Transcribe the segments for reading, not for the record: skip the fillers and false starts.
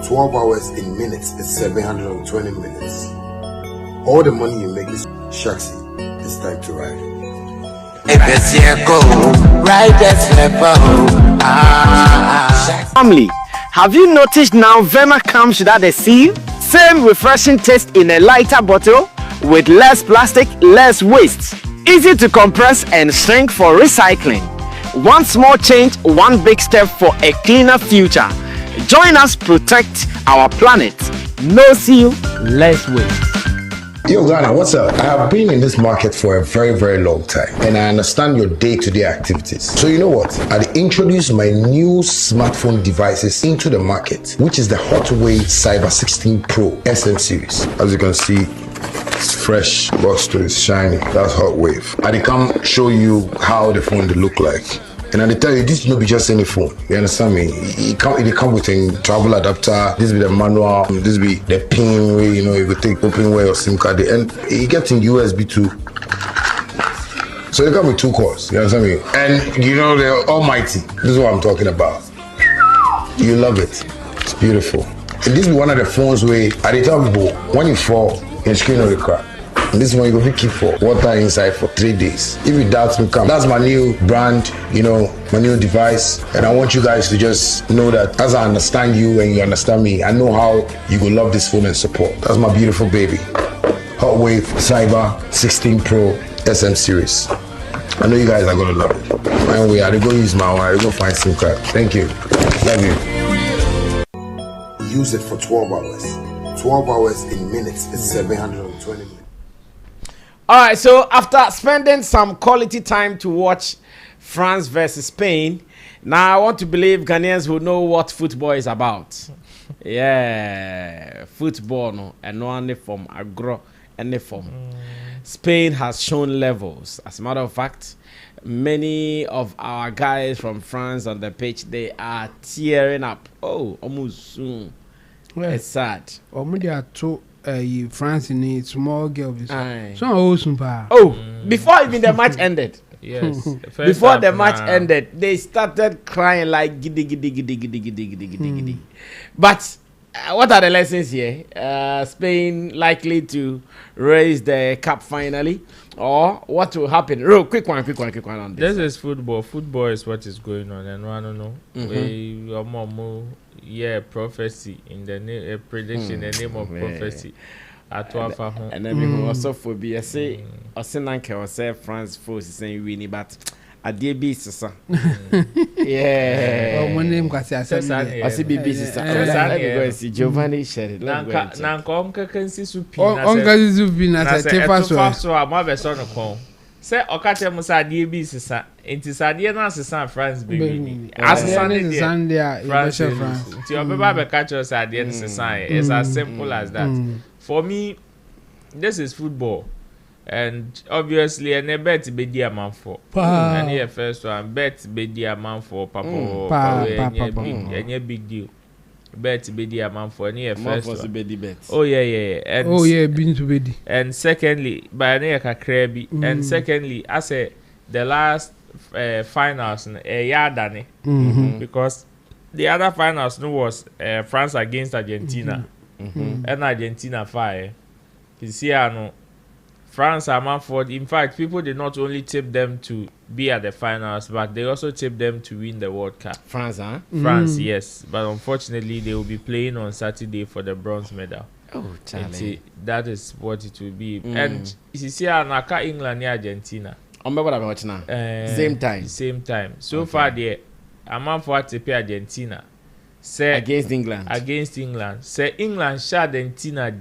12 hours in minutes is 720 minutes. All the money you make is shaxi. It's time to ride. Family, have you noticed now Vema comes without a seal? Same refreshing taste in a lighter bottle with less plastic, less waste. Easy to compress and shrink for recycling. One small change, one big step for a cleaner future. Join us protect our planet. No seal, less waste. Yo, Ghana, what's up? I have been in this market for a very, very long time, and I understand your day-to-day activities. So you know what? I introduced my new smartphone devices into the market, which is the Hotwave Cyber 16 Pro SM series. As you can see, it's fresh, box to it's shiny. That's Hotwave. I come show you how the phone they look like. And I tell you, this will not be just any phone. You understand me? It come with a travel adapter. This be the manual. This be the pin way. You know, you could take open way or SIM card. And it gets in USB too. So it come with 2 cords. You understand me? And you know they're almighty. This is what I'm talking about. You love it. It's beautiful. And this be one of the phones where I tell people when you fall, your screen will crack. This one you're going to keep for water inside for 3 days. If you doubt me, come. That's my new brand, you know, my new device. And I want you guys to just know that as I understand you and you understand me, I know how you will love this phone and support. That's my beautiful baby. Hotwave Cyber 16 Pro SM series. I know you guys are going to love it. Anyway, I'm going to use my one. I'm going to find SIM card. Thank you. Love you. Use it for 12 hours. 12 hours in minutes is 720 minutes. All right, so after spending some quality time to watch France versus Spain, now I want to believe Ghanaians will know what football is about. Yeah, football, no, and no only from agro, any form. Spain has shown levels. As a matter of fact, many of our guys from France on the pitch, they are tearing up. Oh, almost soon. Well, it's sad. France in a small girl. So before even the match ended. Yes. Before the match ended, they started crying like giddy, giddy, giddy, giddy, giddy, giddy, giddy, giddy. But what are the lessons here? Spain likely to raise the cup finally, or what will happen? Real quick one on this. This is football. Football is what is going on, and I don't know. Yeah, prophecy in the name, prediction in the name of prophecy. And then we also phobia say, or say France force saying winning, but a dear beast, sir. Yeah, one name got I said, I see BBC. I see Giovanni Sherry. Nanka can see soup. Uncle is been as a taper, so I'm my son of home. Say, Okacha Musa DBs, it is a dear Nasa France baby. As Sunday, France. Your baby catchers are the society. It's as simple as that. For me, this is football. And obviously, and a bet be dear man for. And here, first one, bet be dear man for Papa, and a big deal. Bet be dear man for near first one. Oh yeah. And been to bed. And secondly, by near Kakrabi. And secondly, I say the last finals a yard because the other finals was France against Argentina. And Argentina fire. You see, I know France are man for. In fact, people did not only tip them to be at the finals, but they also tipped them to win the World Cup. France, huh? France, yes. But unfortunately, they will be playing on Saturday for the bronze medal. Oh, Charlie. That is what it will be. And you see, Anaka England and Argentina. What I'm watching now? Same time. So far, there, a man for to play Argentina. Say against England. Say England shot Argentina,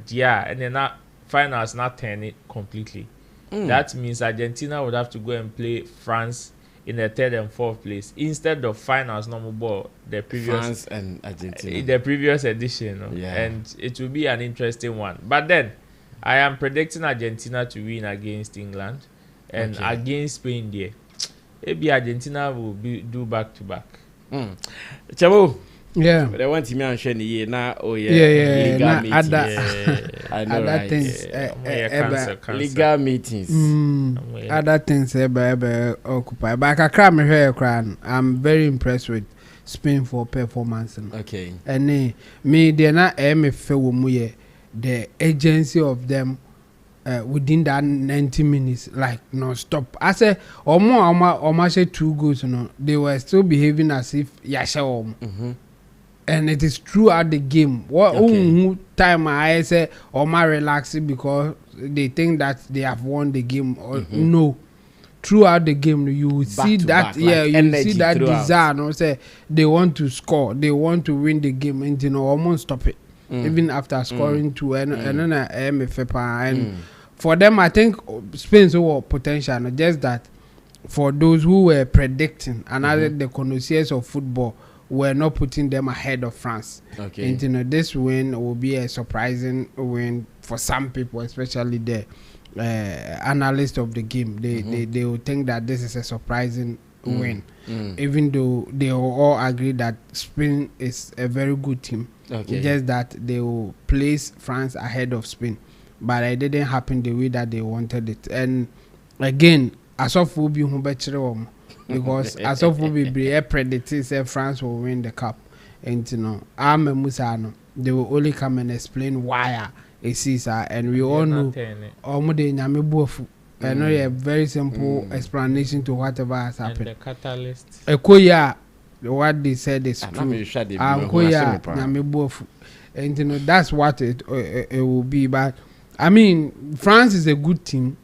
and then that finals not turn it completely. That means Argentina would have to go and play France in the 3rd and 4th place instead of finals normal ball the previous France and Argentina the previous edition. And it will be an interesting one. But then I am predicting Argentina to win against England and against Spain there. Maybe Argentina will do back to back. Chabo. Yeah. But I want to me share the now. Oh yeah. I know other things. Legal meetings. Other things occupy. But I can't me here. I'm very impressed with Spain for performance. Okay. And me they na MFA the agency of them within that 90 minutes, like non-stop. I say almost 2 goals, they were still behaving as if Yasha. And it is throughout the game. What time I say relaxing because they think that they have won the game or no. Throughout the game, you will see that you see that desire. No, say they want to score, they want to win the game, and almost stop it. Even after scoring 2 and for them, I think Spain's potential. Just that for those who were predicting, and the connoisseurs of football were not putting them ahead of France. Okay. And this win will be a surprising win for some people, especially the analysts of the game. They will think that this is a surprising win, even though they will all agree that Spain is a very good team. Okay. Just that they will place France ahead of Spain, but it didn't happen the way that they wanted it. And again, Asof will be better because Asof will be predicted say France will win the cup. And I'm a Musano. They will only come and explain why it is, and we all know I know a very simple explanation to whatever has happened. And the catalyst. What they said is true. And that's what it will be. But I mean, France is a good team.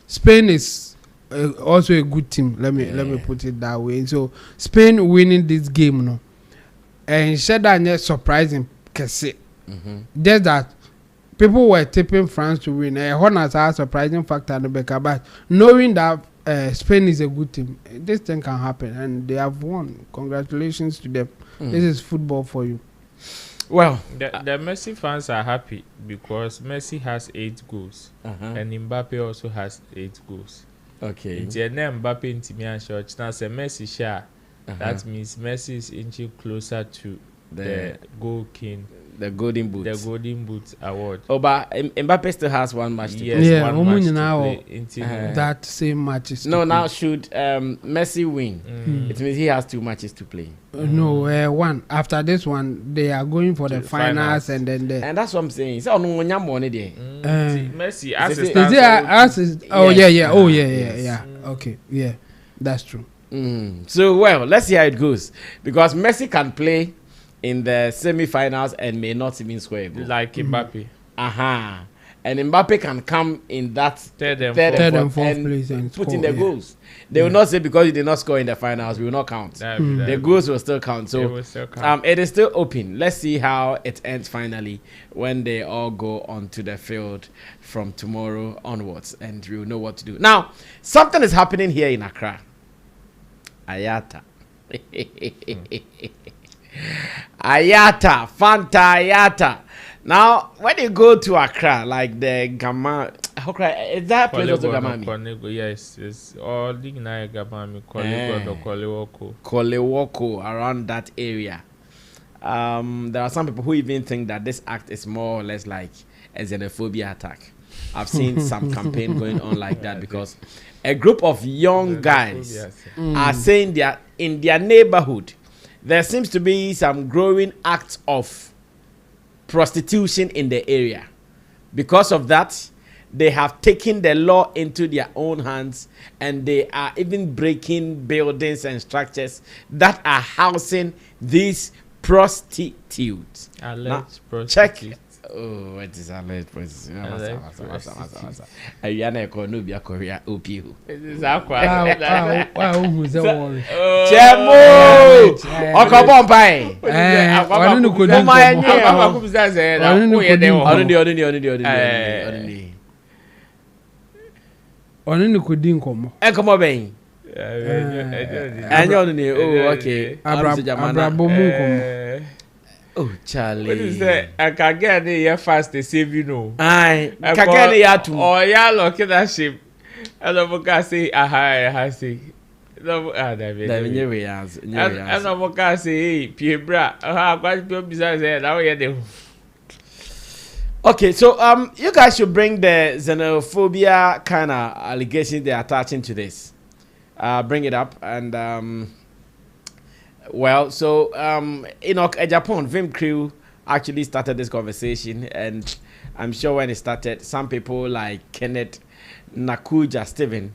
Spain is also a good team. Let me put it that way. So Spain winning this game, and Shatta surprising, just that people were tipping France to win. Honors are a surprising factor in the back, but knowing that Spain is a good team, this thing can happen, and they have won. Congratulations to them. This is football for you. Well, the Messi fans are happy because Messi has 8 goals, and Mbappe also has 8 goals. Okay. It's a name Mbappe in Timian Church. Now, say Messi share. That means Messi is inching closer to the goal king. The Golden Boot. The Golden Boot award. Oh, but Mbappe still has 1 match to play. Yes, one match to play. That same matches. No, now should Messi win, it means he has 2 matches to play. No, 1. After this one, they are going for the finals, and then and that's what I'm saying. So no one money there. Messi yeah. Okay, yeah, that's true. So well, let's see how it goes, because Messi can play in the semi-finals and may not even score a goal. Like Mbappe. And Mbappe can come in that third and fourth place and put in the goals. They will not say because he did not score in the finals, we will not count. The goals will still count. So it is still open. Let's see how it ends finally when they all go onto the field from tomorrow onwards, and we will know what to do. Now, something is happening here in Accra. Ayata. Ayata, Fanta Ayata. Now, when you go to Accra, like the Gama, is that place also Gamami? Yes, it's all the Gamami, Kolewoko, around that area. There are some people who even think that this act is more or less like a xenophobia attack. I've seen some campaign going on like that, because a group of young guys are saying that in their neighborhood, there seems to be some growing acts of prostitution in the area. Because of that, they have taken the law into their own hands, and they are even breaking buildings and structures that are housing these prostitutes. Alleged prostitutes. Check. Oh, what is alleged prostitutes? Ayana Konubia Korea OPU. This is aqua. Who's the worry? Chemo! Okobompai! Oh, Charlie. What is that? I can get it fast to save you know. Aye. I can get it too. Oh, yeah, look at that ship. I don't say, I say. No, I don't say, Pierre Bra. Okay, so you guys should bring the xenophobia kind of allegations they are attaching to this. Bring it up, and Well, so Japan Vim Crew actually started this conversation, and I'm sure when it started, some people like Kenneth Nakuja Steven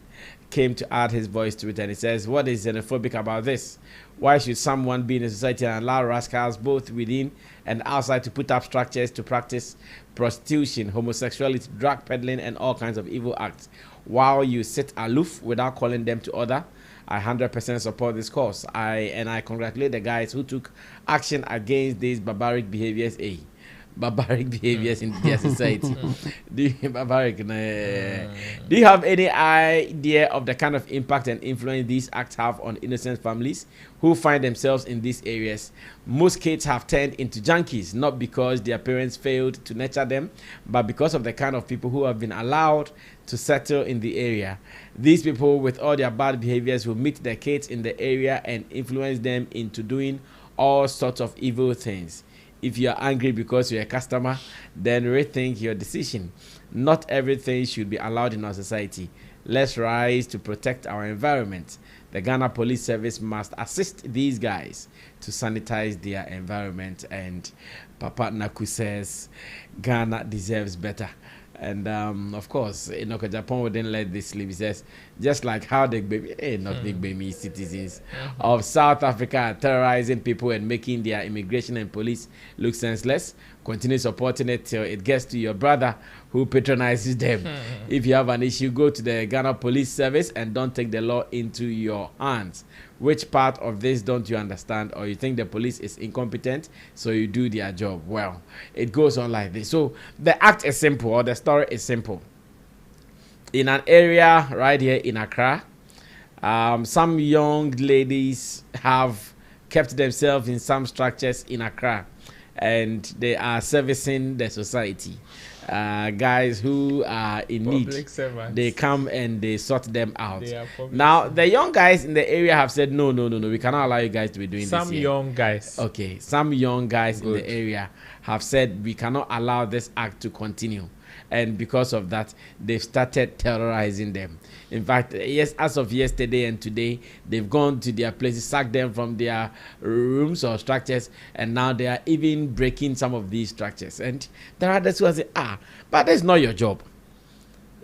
came to add his voice to it, and he says, what is xenophobic about this? Why should someone be in a society and allow rascals both within and outside to put up structures to practice prostitution, homosexuality, drug peddling, and all kinds of evil acts, while you sit aloof without calling them to order? I 100% support this cause. I congratulate the guys who took action against these barbaric behaviors. Barbaric behaviors in their society. Do you have any idea of the kind of impact and influence these acts have on innocent families who find themselves in these areas? Most kids have turned into junkies, not because their parents failed to nurture them, but because of the kind of people who have been allowed to settle in the area. These people with all their bad behaviors will meet the kids in the area and influence them into doing all sorts of evil things. If you are angry because you're a customer, then rethink your decision. Not everything should be allowed in our society. Let's rise to protect our environment. The Ghana Police Service must assist these guys to sanitize their environment. And Papa Naku says Ghana deserves better. And of course, Japan wouldn't let this sleep. He says, just like how the big baby citizens of South Africa are terrorizing people and making their immigration and police look senseless, continue supporting it till it gets to your brother who patronizes them. If you have an issue, go to the Ghana Police Service and don't take the law into your hands. Which part of this don't you understand, or you think the police is incompetent, so you do their job? Well, it goes on like this. So the act is simple, or the story is simple. In an area right here in Accra, some young ladies have kept themselves in some structures in Accra, and they are servicing the society. Guys who are in need, they come and they sort them out. Now, the young guys in the area have said, no, we cannot allow you guys to be doing this. Some young guys. Okay, some young guys in the area have said, we cannot allow this act to continue. And because of that, they've started terrorizing them. In fact, yes, as of yesterday and today, they've gone to their places, sacked them from their rooms or structures, and now they are even breaking some of these structures. And there are others who say, but that's not your job.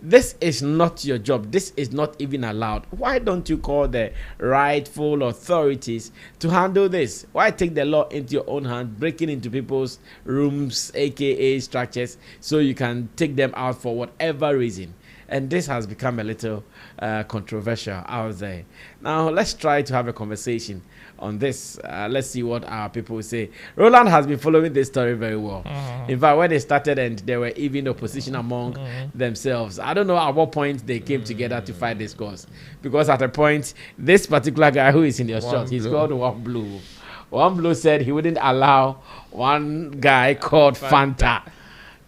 This is not your job. This is not even allowed. Why don't you call the rightful authorities to handle this? Why take the law into your own hand, breaking into people's rooms, aka structures, so you can take them out for whatever reason? And this has become a little controversial out there. Now, let's try to have a conversation on this. Let's see what our people say. Roland has been following this story very well. In fact, when they started and there were even opposition among themselves, I don't know at what point they came together to fight this cause. Because at a point, this particular guy who is in your shot, he's called One Blue. One Blue said he wouldn't allow one guy called Fanta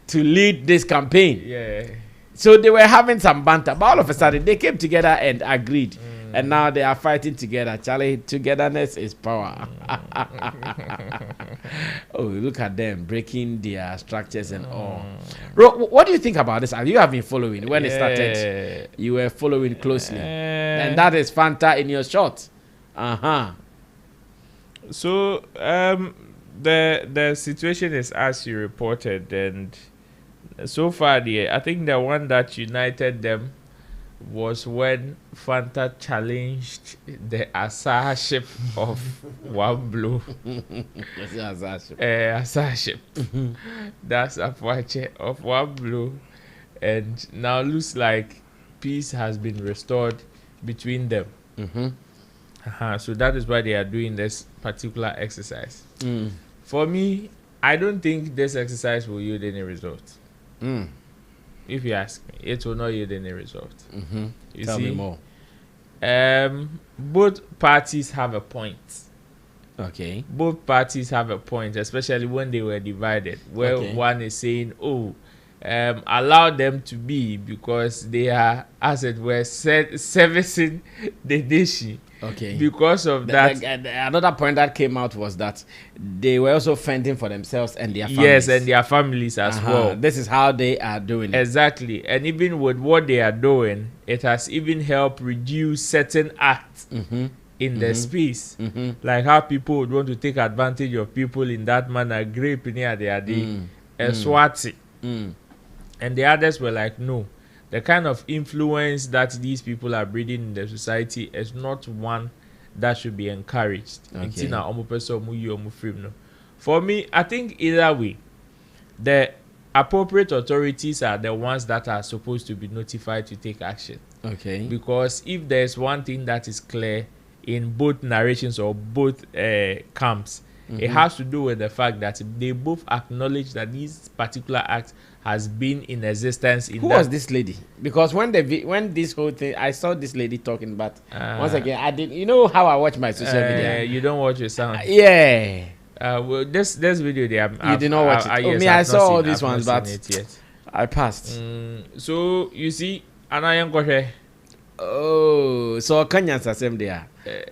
to lead this campaign. Yeah. So they were having some banter, but all of a sudden they came together and agreed. And now they are fighting together. Charlie, togetherness is power. Oh, look at them breaking their structures and all. What do you think about this? You have been following when it started. You were following closely, and that is Fanta in your shot. So the situation is as you reported, and so far I think the one that united them was when Fanta challenged the assassinship of One Blue. Assassinship. That's a Apache of One Blue. And now looks like peace has been restored between them. So that is why they are doing this particular exercise. For me, I don't think this exercise will yield any result. If you ask me, it will not yield any result. Tell me more. Both parties have a point. Okay. Both parties have a point, especially when they were divided. Where one is saying, allow them to be because they are, as it were, servicing the nation. Okay. Because of that. Another point that came out was that they were also fending for themselves and their families. Yes, and their families as well. This is how they are doing it. Exactly. And even with what they are doing, it has even helped reduce certain acts in the space, like how people would want to take advantage of people in that manner, grape near their day, swati. And the others were like, no, the kind of influence that these people are breeding in the society is not one that should be encouraged. For me, I think either way, the appropriate authorities are the ones that are supposed to be notified to take action. Okay. Because if there's one thing that is clear in both narrations or both camps, it has to do with the fact that they both acknowledge that this particular act has been in existence. Who was this lady? Because when this whole thing, I saw this lady talking, but once again, I didn't. You know how I watch my social media. You don't watch your sound. Yeah. Well, this video there. You did not watch it. Yes, I saw all these ones, but I passed. So you see, Anna. Oh, so Kenyans are same there. Okay,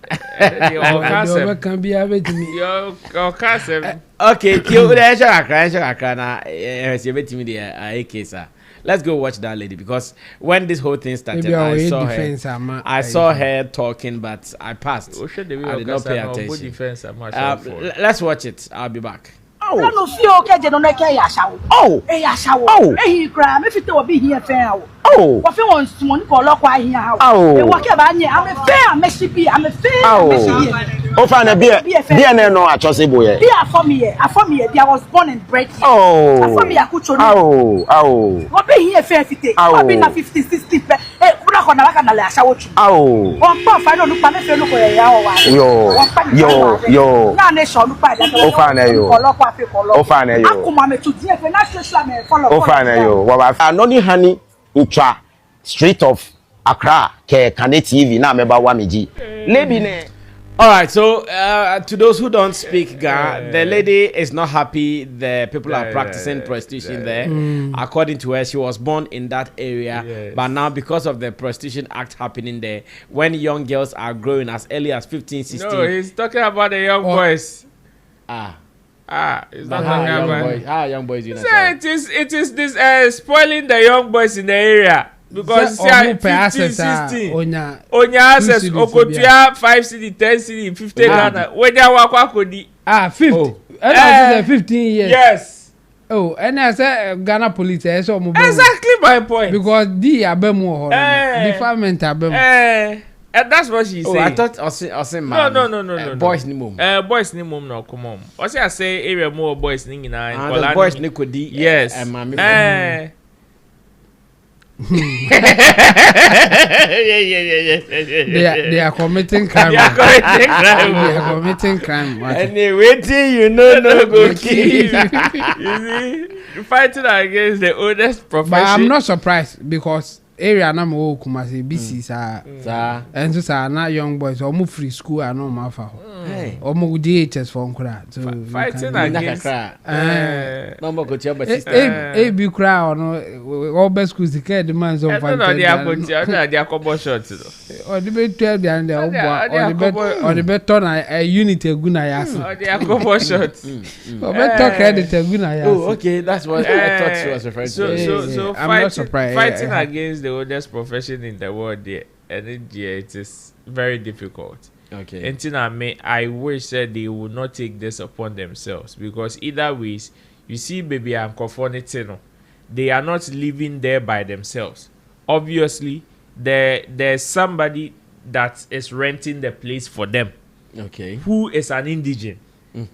let's go watch that lady, because when this whole thing started, I saw her talking, but I passed. I did not pay attention. Let's watch it. I'll be back. Oh, what you want to money for lock here? Oh, what about you? I'm a fair, Messi. I'm a fair. Oh, find a beer. Beer, no, I trust a boy. Beer for me. I was born and bred. Oh, for me, I could show. Oh, what be here fair? I've been a 50, 60. Oh, one puff, I don't look at yo. Now, they shall look by that. Oh, fine, you. Oh, fine, you. Oh, fine, you. Well, I've not honey. Ucha street of Accra ke Kane TV na meba wa meji lady ne. All right, so to those who don't speak Ga, the lady is not happy the people are practicing prostitution there. According to her, she was born in that area, but now because of the Prostitution Act happening there, when young girls are growing as early as 15, 16. No, he's talking about the young boys. It's not talking about boys. Young boys, you know. It is this spoiling the young boys in the area, because see 15, 16 onya access okotua 5 city 10 city 50 Ghana when you walk 50 and 15 years. Yes. Oh, and I said Ghana police exactly my point, because the abemu defilement abemu. And that's what she said. I thought I say man. No. Boys ni mum. Boys ni mum no come on. I say area more boys ni na. And boys ni kodi. Yes. They are committing crime. And they waiting, you know, no go kill. You see, fighting against the oldest profession. But I'm not surprised, because area na mo Kumasi BC sa and so na young boys omo free school and no mafa omo DHS for nkura, so fighting against number go tell my sister be cry no all best schools the the man so fight no they are combo shot or the be 12 and the or the better na unit eguna yas they are combo shot or better credit eguna yas. Oh, okay, that's what I thought she was referring to. So I'm not surprised. Fighting against the oldest profession in the world there, and it is very difficult. Okay. And I wish that they would not take this upon themselves, because either ways, you see, baby and Kofonitino, they are not living there by themselves. Obviously, there's somebody that is renting the place for them. Okay. Who is an indigent.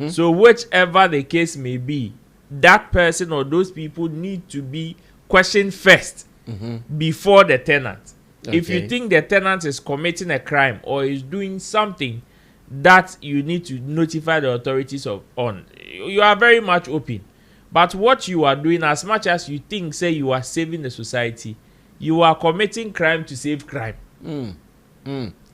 So whichever the case may be, that person or those people need to be questioned first before the tenant. Okay. If you think the tenant is committing a crime or is doing something that you need to notify the authorities on, you are very much open. But what you are doing, as much as you think, say you are saving the society, you are committing crime to save crime.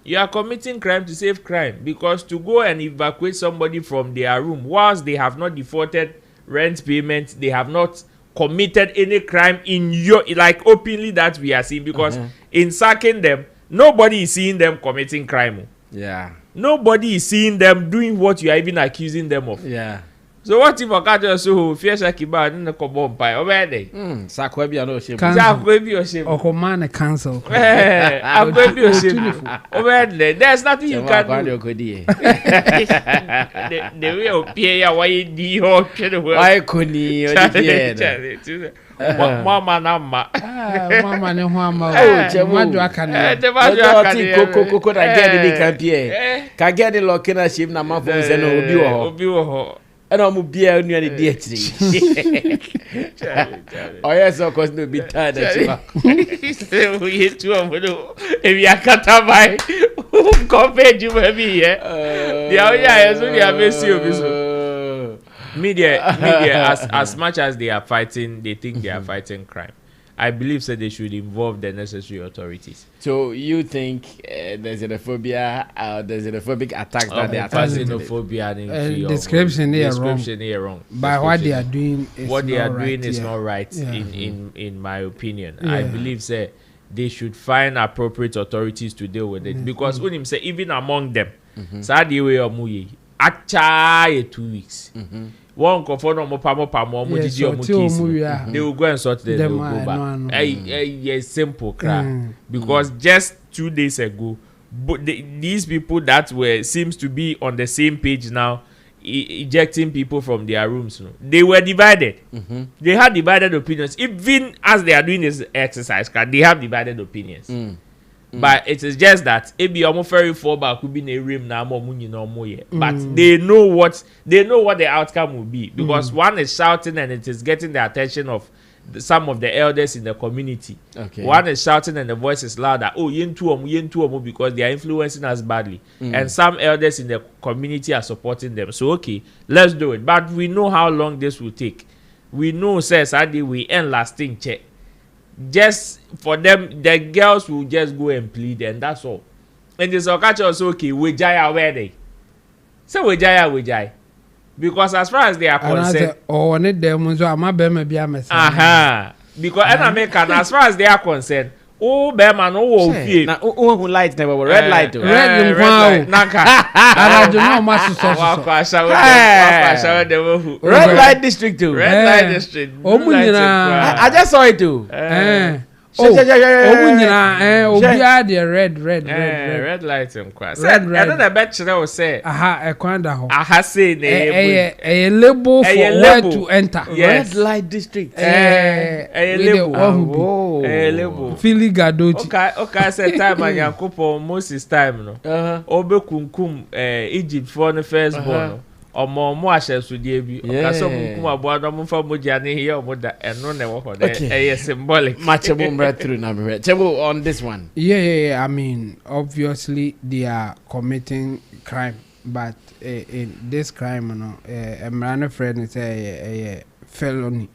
You are committing crime to save crime, because to go and evacuate somebody from their room whilst they have not defaulted rent payment, they have not committed any crime in your, like, openly that we are seeing, because in sacking them, nobody is seeing them committing crime. Yeah. Nobody is seeing them doing what you are even accusing them of. Yeah. So what if Okajo so fear Shakiba in the Cobom Pie already? Sakwebi no shame. Sakwebi or shame. Or command cancel. Akwebi or shame. Already, there's nothing you can do. The way of Pierre, why the whole why couldn't you? Mama, Mama, no Mama. Coco, I get it. Can get the local ship. Nama for Zeno. And I'm be a new idea. Oh, yes, of course, no be tired. We hit two of them. If you are cut up by compared you maybe, yeah. The idea is only a messy. Media, as much as they are fighting, they think they are fighting crime. I believe that they should involve the necessary authorities. So you think there's a phobia, there's a phobic attack that they are xenophobia description here wrong. But what they are doing is not right. In my opinion. I believe that they should find appropriate authorities to deal with it. Because when him say even among them, Sadi way or muye, acha 2 weeks. One confirm no pamo they will go and sort them, they will go back. Yes, simple crap. Because just 2 days ago, but these people that seems to be on the same page now, ejecting people from their rooms, they were divided. They had divided opinions. Even as they are doing this exercise, they have divided opinions. But it is just that ebi omo ferry fall back could be in a rim na mo munyi no mo ye. But they know what the outcome will be, because one is shouting and it is getting the attention of some of the elders in the community. Okay. One is shouting and the voice is louder. Oh, yentu omo, because they are influencing us badly. And some elders in the community are supporting them. So okay, let's do it. But we know how long this will take. We know says we end lasting check. Just for them, the girls will just go and plead, and that's all. And the Sokacha also okay, we jaya where they. So we jaya. Because as far as they are concerned, because and American, as far as they are concerned, oh, Bema no wofi. Na who light never red light. Red light. Naka. I don't know much so. Red light district too. Red light district. I just saw it too. Obi the red light in class. I don't know bet you say. Ekwanda ho. Say name. A label for where to enter. Red light district. A label. Fili Gadoti. Okay, say time and Yakopo Moses time no. Obe kunkum Egypt for the first born. Omo ahye so die bi okaso munkum aboado mo fa moja ne here omoda eno na wo ho de symbolic matchable bread through na me Chebo on this one. Yeah, I mean obviously they are committing crime, but in this crime a man friend say a felony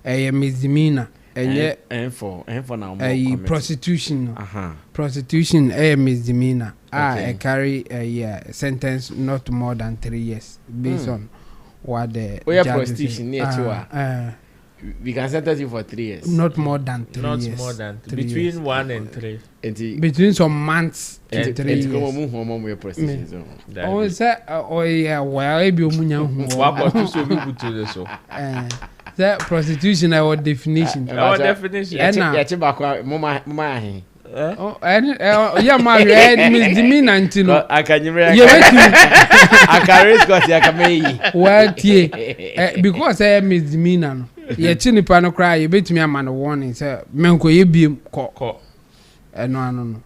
a misdemeanor and for now prostitution. Prostitution a misdemeanor. I carry a sentence not more than 3 years based on what the prostitution near to we can sentence you for 3 years. Not more than 3 years. Not more than 3 between years. 1 and 3. Between some months and 3 years. Oh, is that? Oh, yeah. Well, I be that prostitution our definition. Our definition. Yeah, my red misdemeanor until I can risk what I can make. Well, because I am misdemeanor. Yeah, chini pano cry, you bet me a man of warning, sir. Menko, you be caught. No.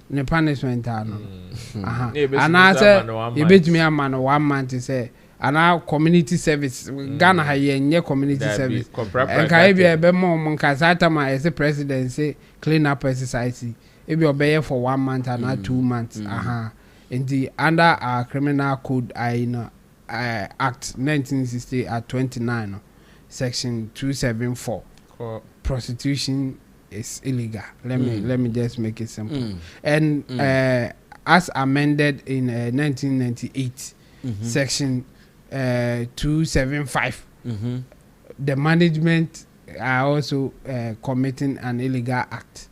The punishment, and I said, you bet me a man of 1 month to say. And our community service, Ghana have community service. And Caribbean be more Monkasatama as the president say clean up exercise. It be obey for 1 month and not 2 months. In the under our criminal code, Act 1960 at 29, section 274. Prostitution is illegal. Let me just make it simple. And as amended in 1998, section 275. The management are also committing an illegal act.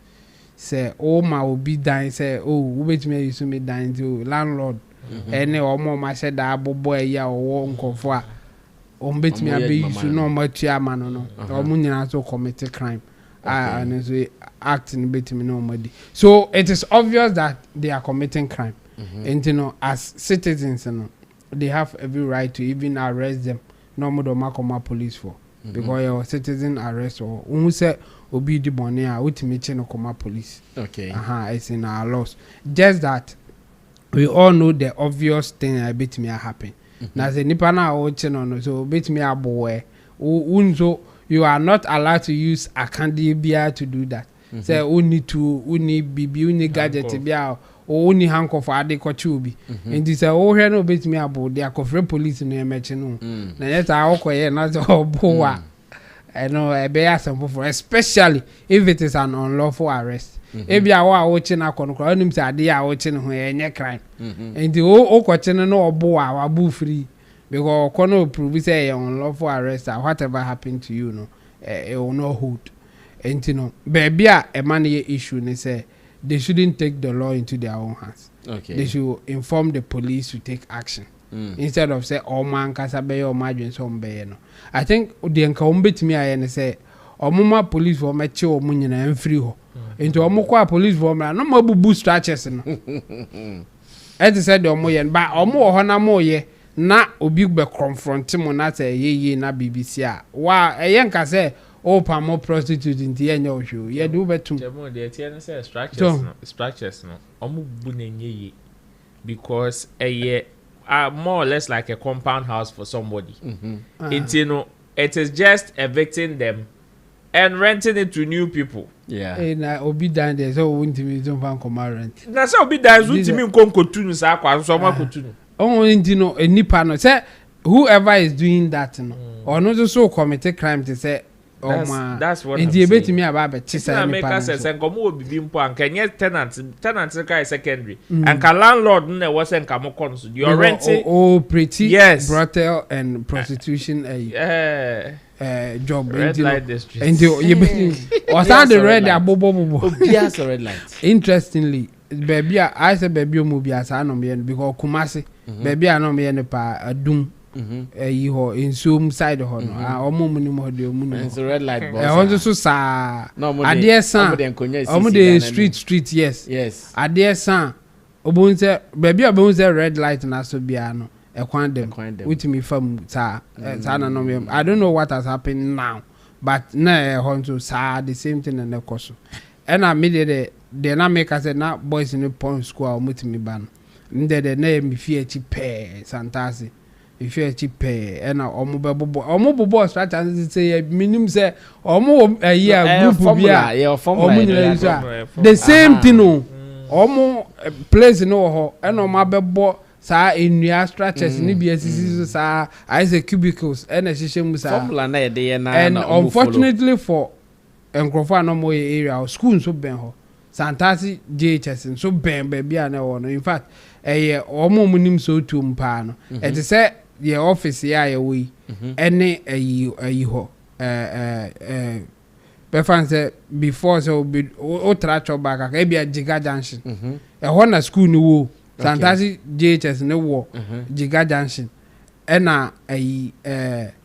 Say, oh, my will be dying. Say, oh, which may you me dying to landlord ene omo ma se da abobo ya owo nkofo a ombetimi abeyisu no matua ma no omo nyina so commit crime and so acting betimi no madi. So it is obvious that they are committing crime. And you know, as citizens, you know, they have every right to even arrest them. No more do makoma police for because your citizen arrest or who say obi di money a ultimate no koma police. Okay. It's in our laws. Just that we all know the obvious thing I bet me happen. Now the nipa na watching on so bet me abowe. Unzo you are not allowed to use a candy beer to do that. Say only to only bibi only gadget beer. Only hank of ade kochubi and this oh here no bet me about the akofre police no emechi no na yet akoye na so boa I know I be ask for especially if it is an unlawful arrest if you are watching akon ko onim say ade ya watching ho enye crime and the o kochene no oboa wabu free because kono prove say unlawful arrest or whatever happened to you no it will not hold and you know baby a man issue ne say they shouldn't take the law into their own hands. Okay. They should inform the police to take action. Instead of say, oh man, kasabe or margin some no. I think the incumbent me I say, or mama police for my chill munina and free ho. Into a police for me, no more boo stretches. As I said, omoyen, but omo hona moye, na obi be confront him on that ye na BBC. Wa a yanka say, oh, more prostitutes in the end of you. Yeah, do better. The structures no. Omu bunenye because a year more or less like a compound house for somebody. It is just evicting them and renting it to new people. Yeah. And obi down there so won't be don't find come rent. That's how obi down won't me come kotunu sa kwa so ma kotunu. Only no a nipa no say whoever is doing that no or not so commit crime to say that's what I'm saying. Me about Chisa make us say nkomo obi mpo anka nye tenant kai secondary and ka landlord ne was en kamo kon so you renting pretty yes brothel and prostitution job red light district and you was that the red abobo yes red light. Interestingly baby I say baby omo bi asa no me because Kumasi baby anom ye ne pa adum ho in some side ho no omo muni mo de omu no so red light boss want so sa ade san omo de street yes ade san obunze baby obunze red light na so bia no ekwan dem with me fam sa na no me I don't know what has happened now but na ho so sa the same thing na ekoso and I made the na make us na boys in the pond school with me ban ndede na me fie chi pe santasi if you cheap and omo bobo strategy say minimum say omo a year group bia the same thing no omo place no ho and omo bebo sa enua structures ni bia sisi sa as a cubicles and a system sa formula na dey na and unfortunately for enkrofo no mo area school so ben ho santasi JHS so ben bia na wo no in fact omo munim so tu mpa no it say the office ya we any ayi ho befan say before so be o tracho back e bia Jiggy junction ho na school ni wo Santasi JHS ne wo Jiggy junction na ayi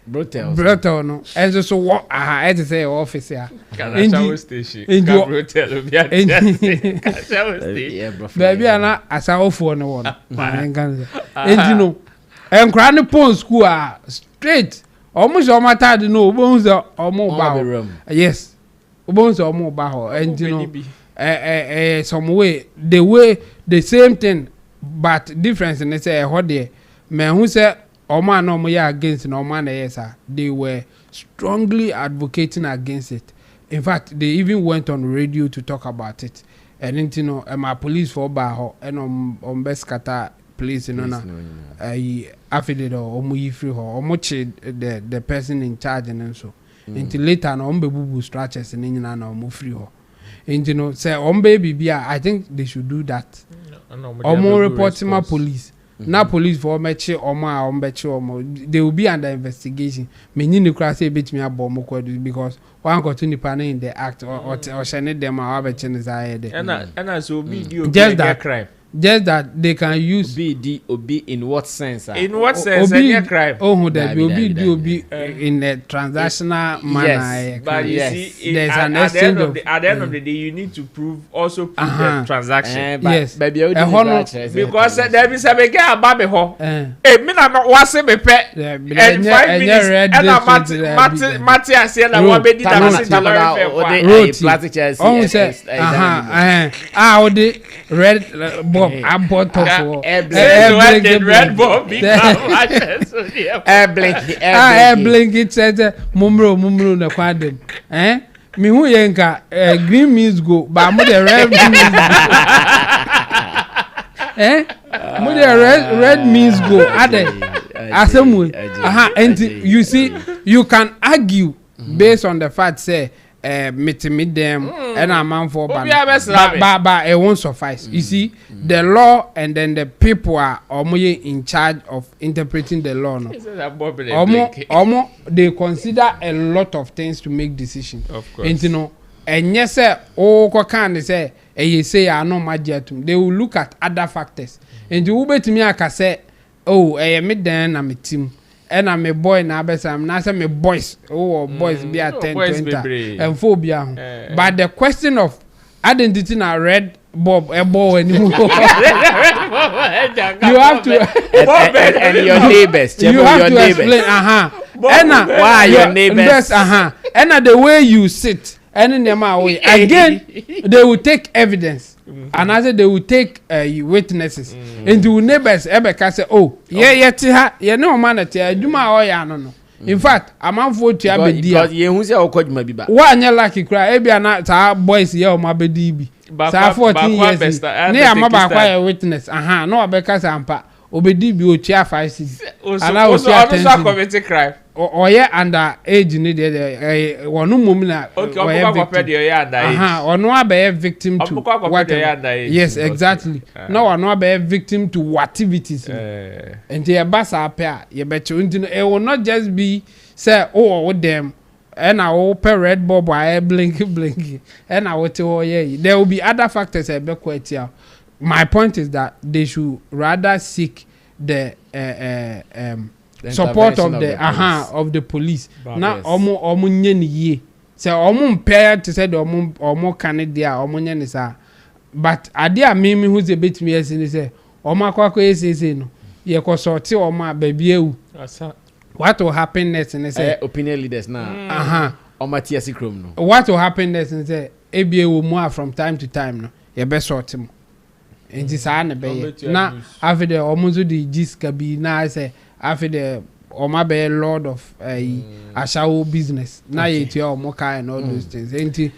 brotel no enso so wo e dey say office ya Shatta station brotel bia Shatta station baby ana asa ofo no wo no no enkra ne pon school straight almost all my time no obonze omo ba yes obonze omo ba ho and you know some way the same thing but difference in say ho there me who say omo na omo ya against na omo na yes they were strongly advocating against it. In fact they even went on radio to talk about it and you know my police for ba ho and on beskata place no na affidavit or omu free ho omu the person in charge and so until later na ombe bubu structures ni nyina na omu free ho and you know say ombe bibia I think they should do that omu report my police na police for mechi omu a ombechi omu they will be under investigation menyi ni kra say betimi abom kwadu because one continue panel in the act or shane them abechi ni za here and so video just that crime just that they can use Obi in what sense? In what sense? Any crime? Oh, that will be in a transactional manner. Yes, but you see, there's an exchange of at the end of the day, you need to prove the transaction. Yes, baby, because there is a big baby ho. Hey, me na was me pet. And 5 minutes. And Matthias said I want to be the plastic chairs. Oh, say, the red bob. I'm bought for red bob. Air blink it says mumro na kwadem. Me who yenka green means go, but I'm the red means red means go. And you see, you can argue based on the fact say meet them and a man for but it won't suffice. You see, the law and then the people are in charge of interpreting the law. No? They consider a lot of things to make decisions. Of course. And you know, and yes, sir, can say you say I know my they will look at other factors. And you bet me I can say, oh, I meet them, I'm a team. And I'm a boy now, but I'm not a boys. Oh, boys be at 10, 20 and phobia. But the question of identity now red Bob a boy anymore. You have to and your neighbors. You have to explain. Why your neighbors? And the way you sit. And in the way again, they will take evidence. And as they will take witnesses into neighbors. Ebeka say, oh, yeah, no man at no. In fact, I'm on for to have because you who's your coach maybe back. One year lucky cry, maybe not boys here, my baby. So 14 years. Near my quiet witness. No, because I'm obedi bi o chia 5-6 and I was also committing crime or yeah under age ni dey wonu mum na onu abe victim to what yes exactly no onu abe victim to activities and the basa appear you bet you it will not just be say oh with them and I will pay red bulb I blink and I will tell yeah there will be other factors I be quite here. My point is that they should rather seek the support of the police. Now, omo nyeni ye. Say omo mpaya to say the omo Canada omo nyeni sa. But adia mimi who's a bit me as in say omo kwako say no. Ye ko sorti omo baby ewu. What will happen next and say opinion leaders now. Omo tiasi krom no. What will happen next and say ebi ewu more from time to time no. Ye be sorti mo. Nti saa na be na after the omuzo the jiska bi na say after the oma be lord of ashawo business na ye tia omo kai and all those things nti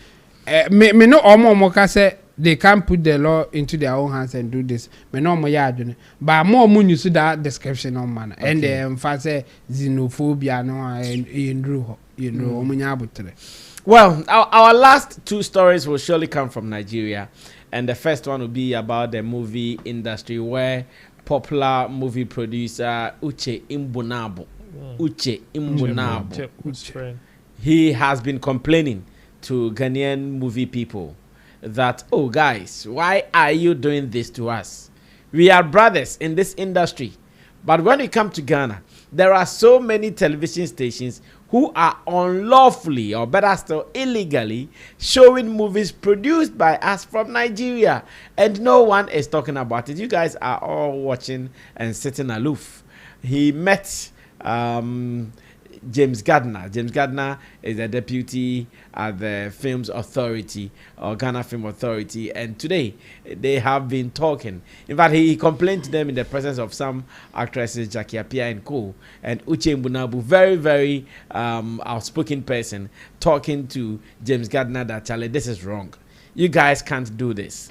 me no omo ka say they can't put the law into their own hands and do this me no omo ya adwene but more use that description on man and the emphasis xenophobia no endru you know omo nya abotre. Well, our last two stories will surely come from Nigeria. And the first one will be about the movie industry where popular movie producer Uche Imbunabo. He has been complaining to Ghanaian movie people that, oh guys, why are you doing this to us? We are brothers in this industry. But when we come to Ghana, there are so many television stations who are unlawfully, or better still, illegally, showing movies produced by us from Nigeria. And no one is talking about it. You guys are all watching and sitting aloof. He met James Gardner. James Gardner is the deputy at the Films Authority, or Ghana Film Authority, and today they have been talking. In fact, he complained to them in the presence of some actresses, Jackie Appiah and co. And Uche Mbunabu, very, very outspoken person, talking to James Gardner that, Charlie, this is wrong. You guys can't do this.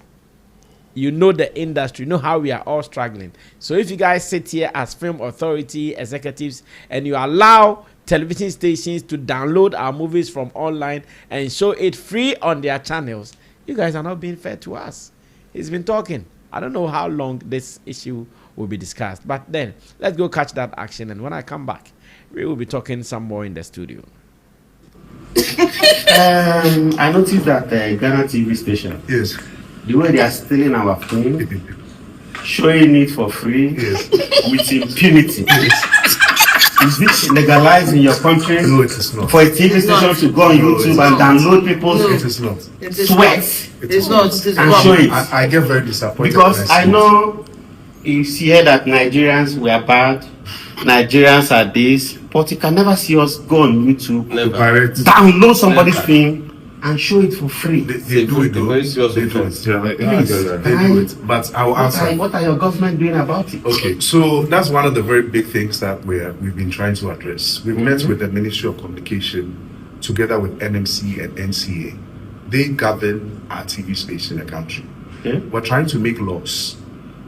You know the industry, you know how we are all struggling. So if you guys sit here as Film Authority executives and you allow television stations to download our movies from online and show it free on their channels, you guys are not being fair to us. He's been talking. I don't know how long this issue will be discussed, but then let's go catch that action, and when I come back, we will be talking some more in the studio. I noticed that Ghana TV station, yes, the way they are stealing our phone, showing it for free with impunity. Is this legalized in your country? No, it is not. For a TV station to go on YouTube and download people's sweat. It's not. And show it. I get very disappointed. Because I know you hear that Nigerians were bad, Nigerians are this, but you can never see us go on YouTube, download somebody's thing, and show it for free. They do it. But I will answer. What are your government doing about it? Okay, so that's one of the very big things that we've been trying to address. We've met with the Ministry of Communication together with NMC and NCA. They govern our TV space in the country. Okay. We're trying to make laws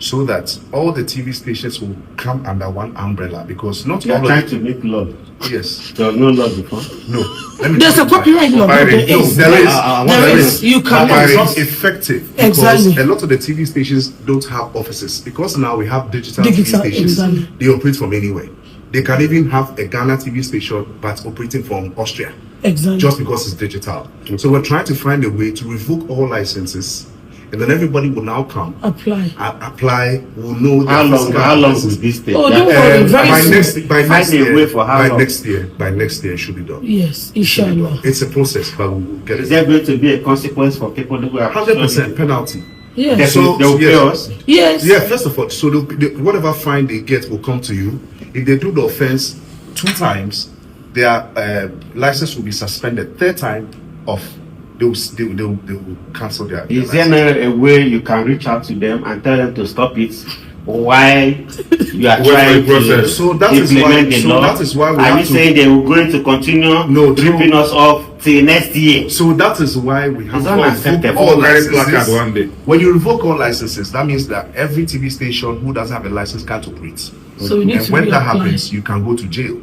so that all the TV stations will come under one umbrella, because not you all are trying to make law. Yes. There was no law before. No. There's a copyright law. There is. You cannot. It's effective because a lot of the TV stations don't have offices, because now we have digital TV stations. They operate from anywhere. They can even have a Ghana TV station but operating from Austria. Exactly. Just because it's digital. So we're trying to find a way to revoke all licenses, and then everybody will now come. Apply. Will know how long will this take? Oh, don't worry. By next year, it should be done. Yes, inshallah. It's a process, but we'll get it. Is there going to be a consequence for people who have 100% penalty? Yes. So they'll pay us? Yes. Yeah, first of all, so whatever fine they get will come to you. If they do the offense 2 times, their license will be suspended. 3rd time they will cancel their Is there a way you can reach out to them and tell them to stop it while you are trying to implement the law? That is why are you saying they were going to continue ripping us off till next year? So that is why we have to revoke all licenses. One day. When you revoke all licenses, that means that every TV station who doesn't have a license can't operate. So and when that happens, you can go to jail.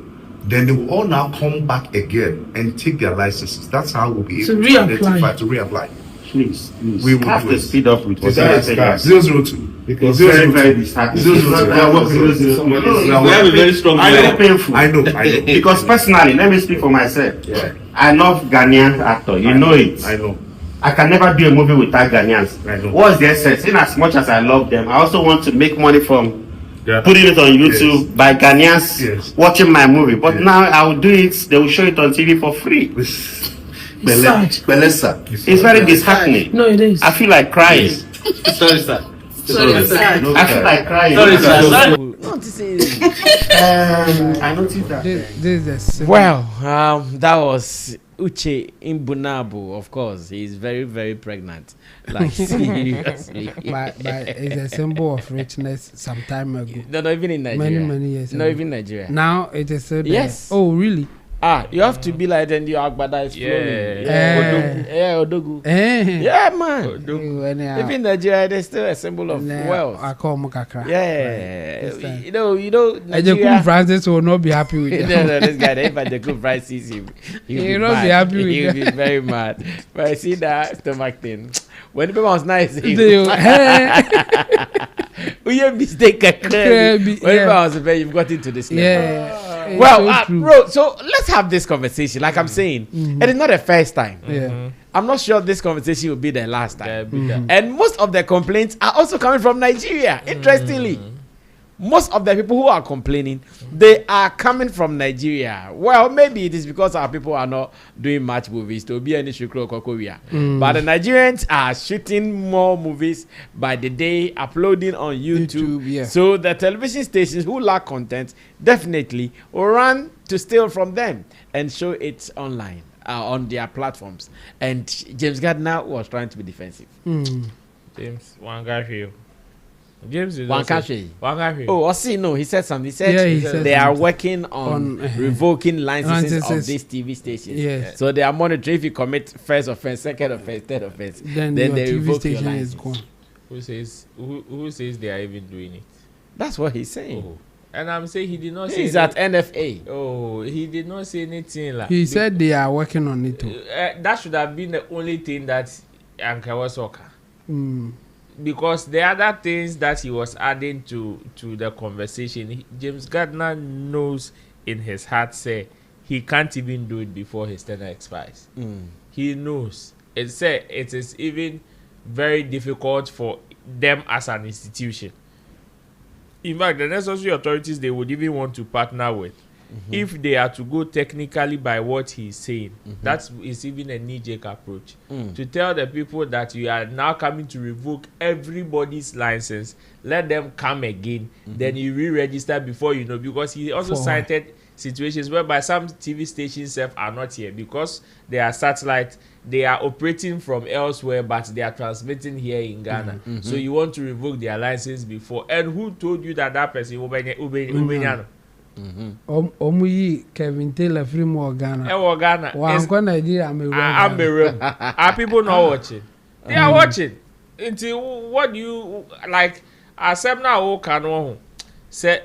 Then they will all now come back again and take their licenses. That's how we'll be able to reapply. Please. We will have to speed up with 002. Because very disheartening. 002. We have a very strong. I know. Because personally, let me speak for myself. Yeah. I love Ghanaian actor. You know it. I know. I can never do a movie without Ghanaians. I know. What's the essence? In as much as I love them, I also want to make money from putting it on YouTube by Ghanaians watching my movie. But now I will do it. They will show it on TV for free. It's very disheartening. No, it is. I feel like crying. Sorry, sir. I feel like crying. Sorry, sir. I noticed that. That was Uche Imbunabu, of course. He's very, very pregnant. Like, seriously. But it's a symbol of richness some time ago. No, even in Nigeria. Many years ago. Not even Nigeria. Now it is so yes. Oh, really? You have to be like then your Agbada is flowing. Odogu. Yeah, man. Odogu. Even Nigeria, it is still a symbol of wealth. I call Mukakra. Yeah. You know, Nigeria. Francis will not be happy with him. No, this guy, if the Cool Price sees him, he'll not be happy with him. He'll be very mad. But I see that stomach thing. When people was nice, you mistake whenever I was you've got into this level. Yeah. Well, bro, so let's have this conversation. Like I'm saying, it is not the first time. I'm not sure this conversation will be the last time. And most of the complaints are also coming from Nigeria. Interestingly, most of the people who are complaining, they are coming from Nigeria. Well, maybe it is because our people are not doing much movies to be any shukro kokoria. But the Nigerians are shooting more movies by the day, uploading on YouTube. So the television stations who lack content definitely will run to steal from them and show it online on their platforms. And James Gardner was trying to be defensive. James Wangashi. James is Wankashi. Oh, Osi, no, he said something. He said they are working on revoking licenses of these TV stations. So they are monitoring if you commit first offense, second offense, third offense. Then they revoke your license. Who says they are even doing it? That's what he's saying. Oh. And I'm saying he did not say. He's at NFA. Oh, he did not say anything like. He said they are working on it too. That should have been the only thing that Anka was because the other things that he was adding to the conversation, James Gardner knows in his heart, say he can't even do it before his tenure expires. He knows. It is even very difficult for them as an institution In fact, the necessary authorities they would even want to partner with. If they are to go technically by what he's saying, that is even a knee-jerk approach. To tell the people that you are now coming to revoke everybody's license, let them come again, then you re-register before you know, because he also cited situations whereby some TV stations are not here because they are satellite, they are operating from elsewhere, but they are transmitting here in Ghana. So you want to revoke their license before. And who told you that person Omuyi Kevin Taylor free more Ghana. Ghana. Well, Nigeria. Are people not watching? They are watching. Until what do you like? Accept now. Oh, can say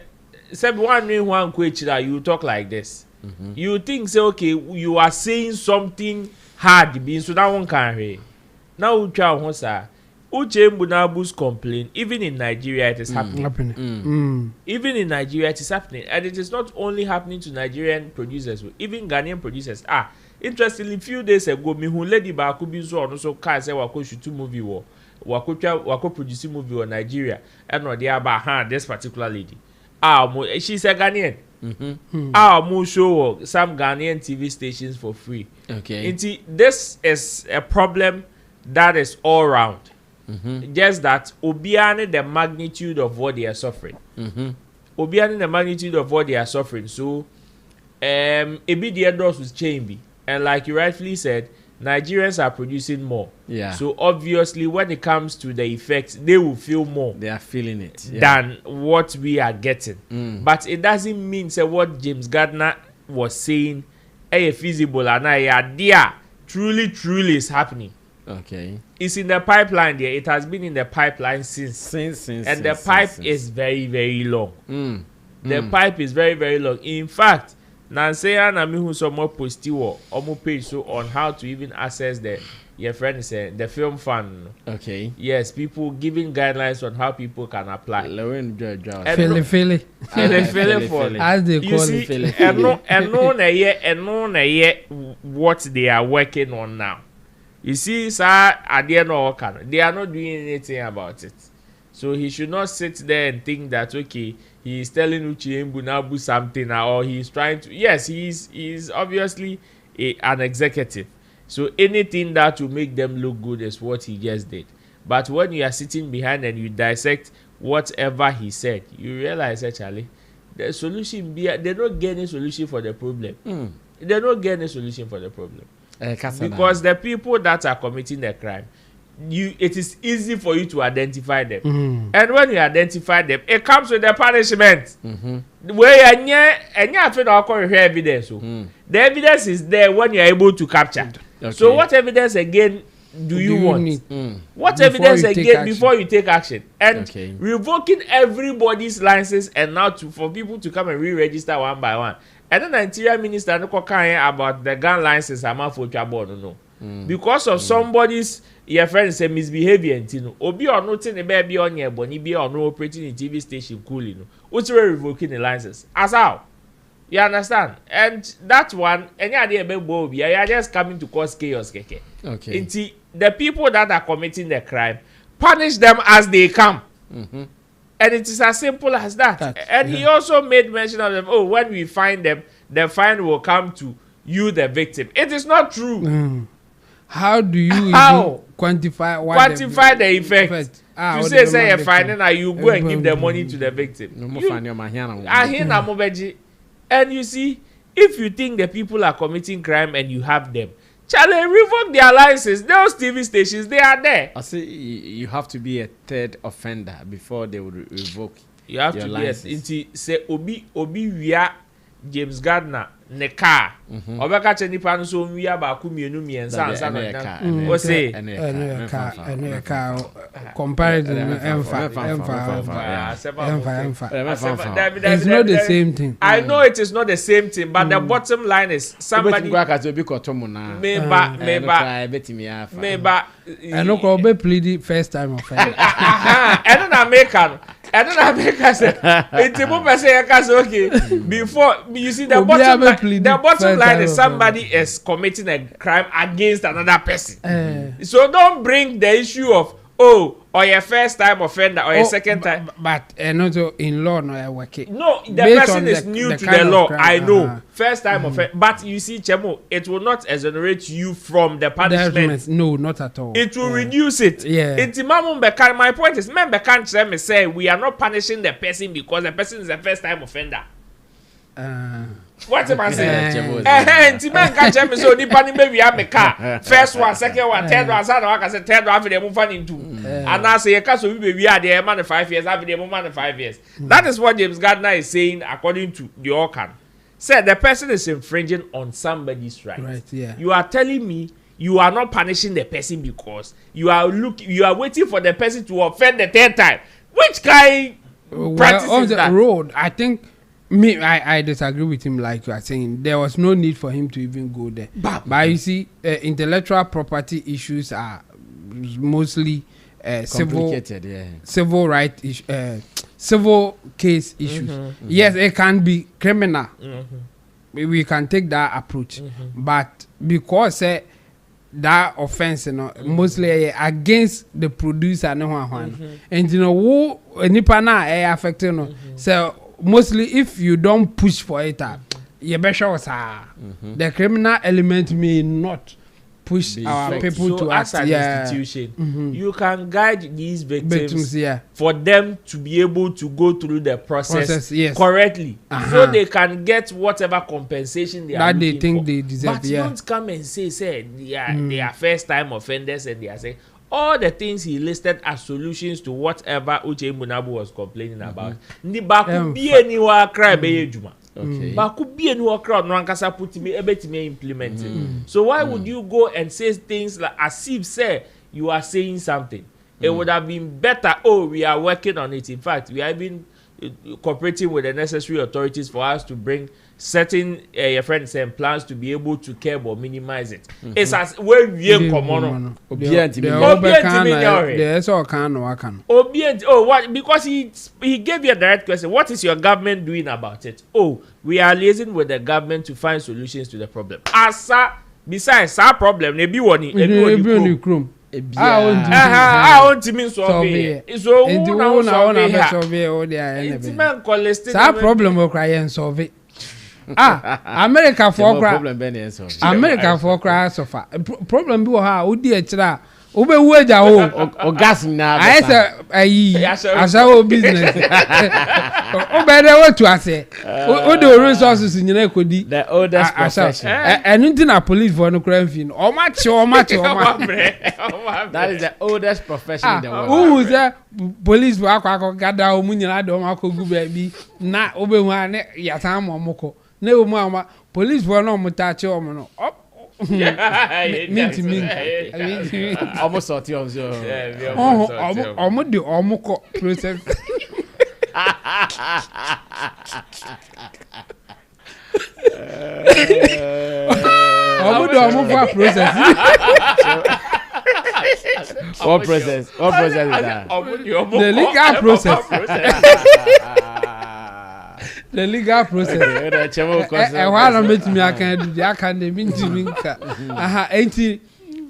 one question that you talk like this. You think say okay, you are saying something hard, being so that one can hear. Now we try on sir. Uche Mbunabu's complaint, even in Nigeria, it is happening. Even in Nigeria, it is happening. And it is not only happening to Nigerian producers, even Ghanaian producers. Interestingly, few days ago, me who lady Bakubi so on so car say wako shoot movie war. Wako produce movie in Nigeria. And no, they are about this particular lady. She's a Ghanaian. Mo show some Ghanaian TV stations for free. Okay. This is a problem that is all round. Just that obiane the magnitude of what they are suffering. Obiane the magnitude of what they are suffering. So ebi the endorse was change. And like you rightfully said, Nigerians are producing more. Yeah. So obviously when it comes to the effects, they will feel more. They are feeling it. Than what we are getting. But it doesn't mean say what James Gardner was saying feasible and idea truly is happening. Okay. It's in the pipeline there. It has been in the pipeline since. And the pipe is very, very long. The pipe is very, very long. In fact, Nanseya na mihu so more posti wo omo page so on how to even access your friend said the film fund. Okay. Yes, people giving guidelines on how people can apply. Philly for as they call it. And no what they are working on now. You see, sir, at the end of they are not doing anything about it. So he should not sit there and think that okay, he is telling Uche Mbunabu something or he is trying to. Yes, he is obviously an executive. So anything that will make them look good is what he just did. But when you are sitting behind and you dissect whatever he said, you realize actually the solution they're not getting a solution for the problem. They're not getting a solution for the problem. Because the people that are committing the crime, it is easy for you to identify them. And when you identify them, it comes with the punishment. Where evidence. The evidence is there when you are able to capture. Okay. So what evidence again do you want? What before evidence again before you take action? And revoking everybody's license and now for people to come and re-register one by one. And then the interior minister no about the gun license for no. Because of somebody's your friend say misbehavior and obi or nothing the baby on your body be or no operating in TV station coolly no. What's revoking the license? As how? You understand? And that one, any idea about you are just coming to cause chaos, keke. Okay. The people that are committing the crime, punish them as they come. And it is as simple as that. He also made mention of them. Oh, when we find them, the fine will come to you, the victim. It is not true. How do you quantify the effect? You say a fine and you go and give the money to the victim. And you see, if you think the people are committing crime and you have them, Charlie, revoke their licenses. Those TV stations, they are there. I say you have to be a third offender before they will revoke. You have to license. Be. Say Obi via James Gardner ne car. Obeka cheni panu so via ba ku mienu miensa ansa na. O say car comparison emfa. It's not the same thing. I know it is not the same thing, but the bottom line is somebody maybe I know ko be plead first time offender. And then I make us say, okay. Before you see the bottom line is somebody is committing a crime against another person. So don't bring the issue of oh, or your first time offender or your second time. But not in law, no, I work it. No, the person is new to the law. I know. First time offender. But you see, Chemo, it will not exonerate you from the punishment. No, not at all. It will reduce it. Yeah. My point is, member can't say we are not punishing the person because the person is a first time offender. What am I saying? Man catch me so nipa ni maybe have a car. First one, second one, third one, third one, they move on into. And I say, so we are there man 5 years, after the man 5 years. That is what James Gardner is saying according to the Orcan. Said the person is infringing on somebody's right. Right, yeah. You are telling me you are not punishing the person because you are waiting for the person to offend the third time. Which kind practice on is the that? road, I think I disagree with him. Like you are saying, there was no need for him to even go there. But you see, intellectual property issues are mostly civil right civil case issues. Yes, it can be criminal. We can take that approach, but because that offense, mostly against the producer, and who nipa na affected, so. Mostly, if you don't push for it, you better the criminal element may not push our people to act. As an institution, you can guide these victims for them to be able to go through the process correctly, so they can get whatever compensation they are they think for. they deserve. But you don't come and say they are first time offenders and they are saying all the things he listed as solutions to whatever Uche Munabu was complaining about. Ni baku bi anywhere cry be ejuma. Baku bi anywhere cry no ankasa put me ebetime implement it. So why would you go and say things like as if say you are saying something? It would have been better. Oh, we are working on it. In fact, we have been cooperating with the necessary authorities for us to bring certain your friends and plans to be able to curb or minimize it. It's as where we common. What? Because he gave you a direct question. What is your government doing about it? Oh, we are liaising with the government to find solutions to the problem. Besides our problem, maybe one. I want to mean solve. So that problem will cry and solve it. America for cry so far. Problem be how we dey try. Ube weja o gas na. I say asa business. Ube dey what to say. O dey resources nyina kodi. The oldest profession. Anything na police for no crime fin. O match. That is the oldest profession in the world. Who say police for akwa gather o mu nyina do ma kogu baby na ube hu ane yatan momoko. Ne o mu police for no mutache o mu no. Almost sorti of your almost the almost process. What process is that? The legal process. The legal process. While I'm making me,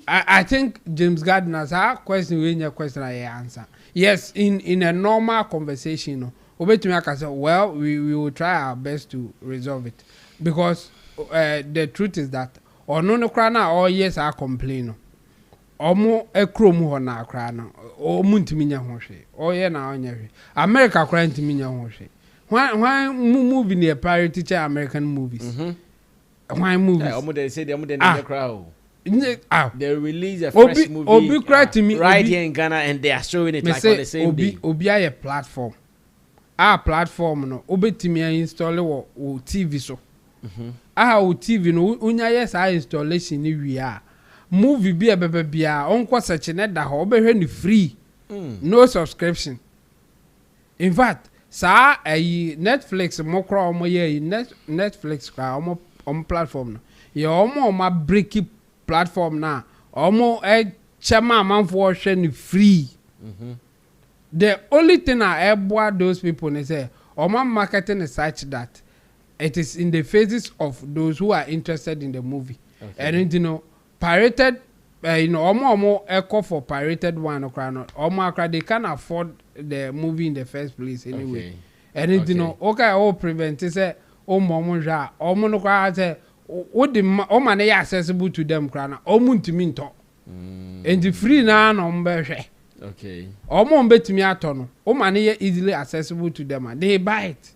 I think James Gardner's question when your question I answer. Yes, in a normal conversation, we will try our best to resolve it, because the truth is that no crana or yes I complain. Omo ekrom ho na akra na o muntimi nya ho hwe o ye na onya hwe America kra ntimi nya ho hwe why movie near priority to American movies why movies omo they say they crowd they release a fresh movie right here in Ghana and they are showing it like on the same day. Obi a platform platform no obetimi install wo TV so o TV no unya yes installation ni wi a movie be a baby onko search net da ho obehwe ni free no subscription. In fact sa Netflix mokra omo ye Netflix ka omo platform no ye omo breaky platform na omo chema manfo hwe ni free. The only thing I boa those people is say omo marketing is such that it is in the faces of those who are interested in the movie. And pirated omo echo for pirated one omo they can't afford the movie in the first place anyway. Okay. And it prevent say omo ja omo no kwa say o na accessible to them kra na omo ntimi nto. And the free na no mbehwe. Okay. Omo mbetimi ato no o na easily accessible to them and they buy it.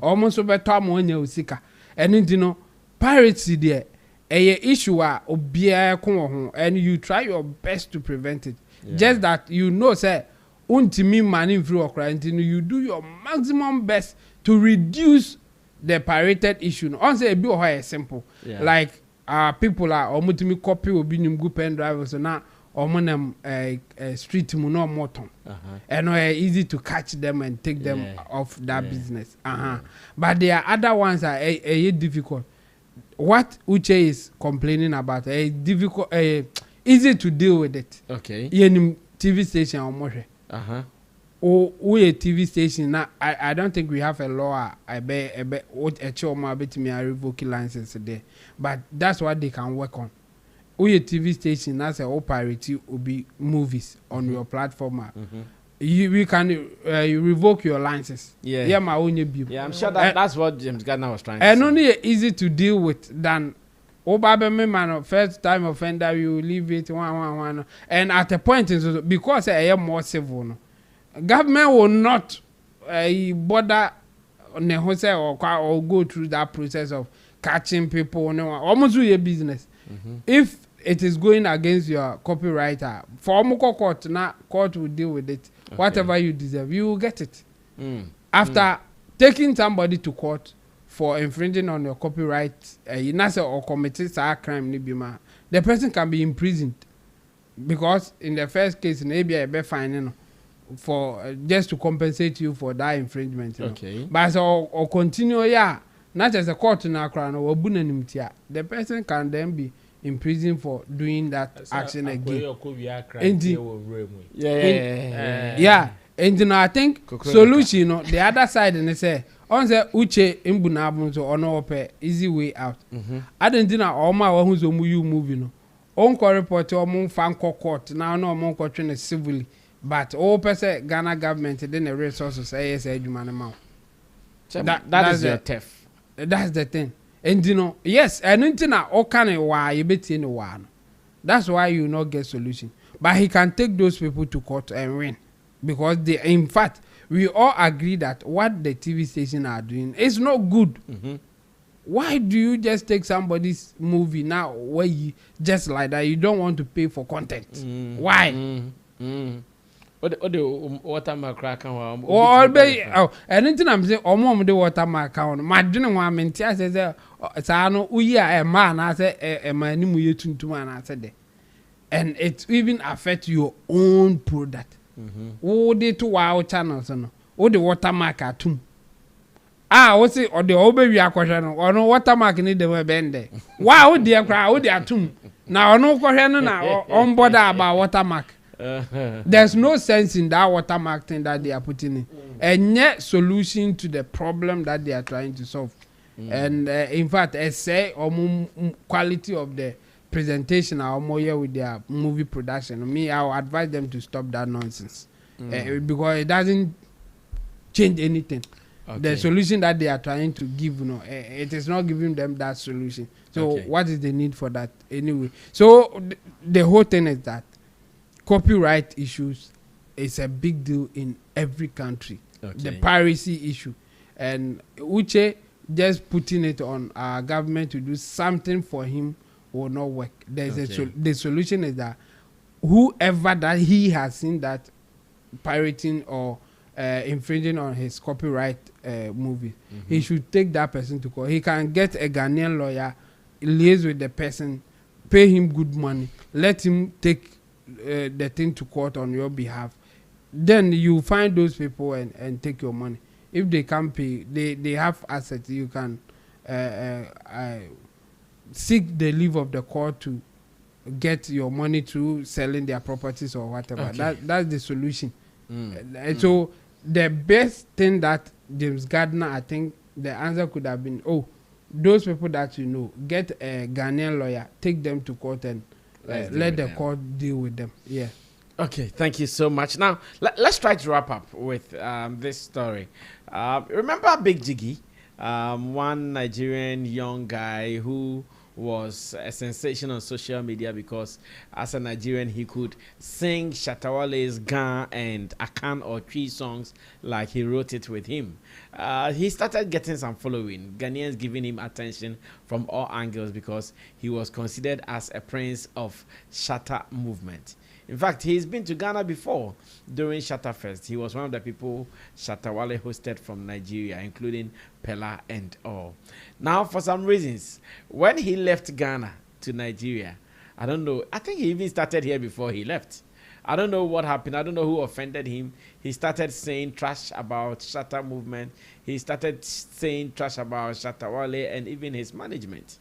Omo so beto amo nya osika. And it piracy there a issue obia ko and you try your best to prevent it. Just that say untimi money free okra you do your maximum best to reduce the pirated issue. On say be simple. Like people are omutimi copy obi nim go pen driver so now omonam street mu no moton. And easy to catch them and take them off that business. But there are other ones that are difficult. What Uche is complaining about is difficult, easy to deal with it. Okay. Yenim TV station or more. We a TV station now. I don't think we have a law. I bet what a choma bet me a revoke license there. But that's what they can work on. We a TV station that's a operative will be movies on your platform. We can you revoke your license. Yeah, my own Yeah, I'm sure that's what James Gardner was trying to say. And only easy to deal with than Obabe man first time offender you leave it one. And at a point because I am more civil. No, government will not bother or go through that process of catching people. No, almost do your business. If it is going against your copywriter, for court now court will deal with it. Whatever you deserve, you will get it. After taking somebody to court for infringing on your copyright, or committing a crime, the person can be imprisoned because in the first case, maybe a be fine for just to compensate you for that infringement. Okay. But or continue, not as a court in Accra or bunanimtia. The person can then be in prison for doing that action again. And I think solution, the other side, and they say, on the Uche imbunabun so no easy way out. I don't know all my own who's a movie no. On report or moon fan court now no more question civilly, but all person Ghana government then the resources say human amount. That is your theft. That's the thing. And yes, and all kind of why you bet in one. That's why you not get solution. But he can take those people to court and win. Because in fact, we all agree that what the TV station are doing is not good. Why do you just take somebody's movie now where you just like that? You don't want to pay for content. Why? The watermark crack and anything I'm saying, or the watermark account. My dinner one mentia says, Sano, we are a man. I said, a man, you to man. I said, and it even affect your own product. Oh, the 2 hour channels, oh, the watermark at two. What's it, or the old question, or no watermark need the web end. Wow, dear crowd, they are two. Now, no question on board about watermark. There's no sense in that watermark thing that they are putting in, and yet solution to the problem that they are trying to solve. And in fact, essay or quality of the presentation or more with their movie production. I will advise them to stop that nonsense because it doesn't change anything. The solution that they are trying to give, it is not giving them that solution. So what is the need for that anyway? So the whole thing is that copyright issues is a big deal in every country. The piracy issue, and Uche just putting it on our government to do something for him will not work. There's the solution is that whoever that he has seen that pirating or infringing on his copyright movie, he should take that person to court. He can get a Ghanaian lawyer, liaise with the person, pay him good money, let him take the thing to court on your behalf. Then you find those people and take your money. If they can't pay, they have assets. You can seek the leave of the court to get your money through selling their properties or whatever. That's the solution. And so the best thing that James Gardner, I think the answer could have been, those people that get a Ghanaian lawyer, take them to court and let the court deal with them. Yeah. Okay, thank you so much. Now, let's try to wrap up with this story. Remember Big Jiggy, one Nigerian young guy who was a sensation on social media because as a Nigerian he could sing Shatta Wale's Gan and Akan or Tree songs like he wrote it with him. He started getting some following, Ghanaians giving him attention from all angles because he was considered as a prince of Shatta movement. In fact, he's been to Ghana before during Shatta Fest. He was one of the people Shatta Wale hosted from Nigeria, including Pella and all. Now, for some reasons, when he left Ghana to Nigeria, I don't know. I think he even started here before he left. I don't know what happened. I don't know who offended him. He started saying trash about Shatta movement. He started saying trash about Shatta Wale and even his management.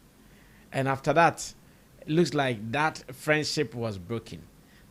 And after that, it looks like that friendship was broken.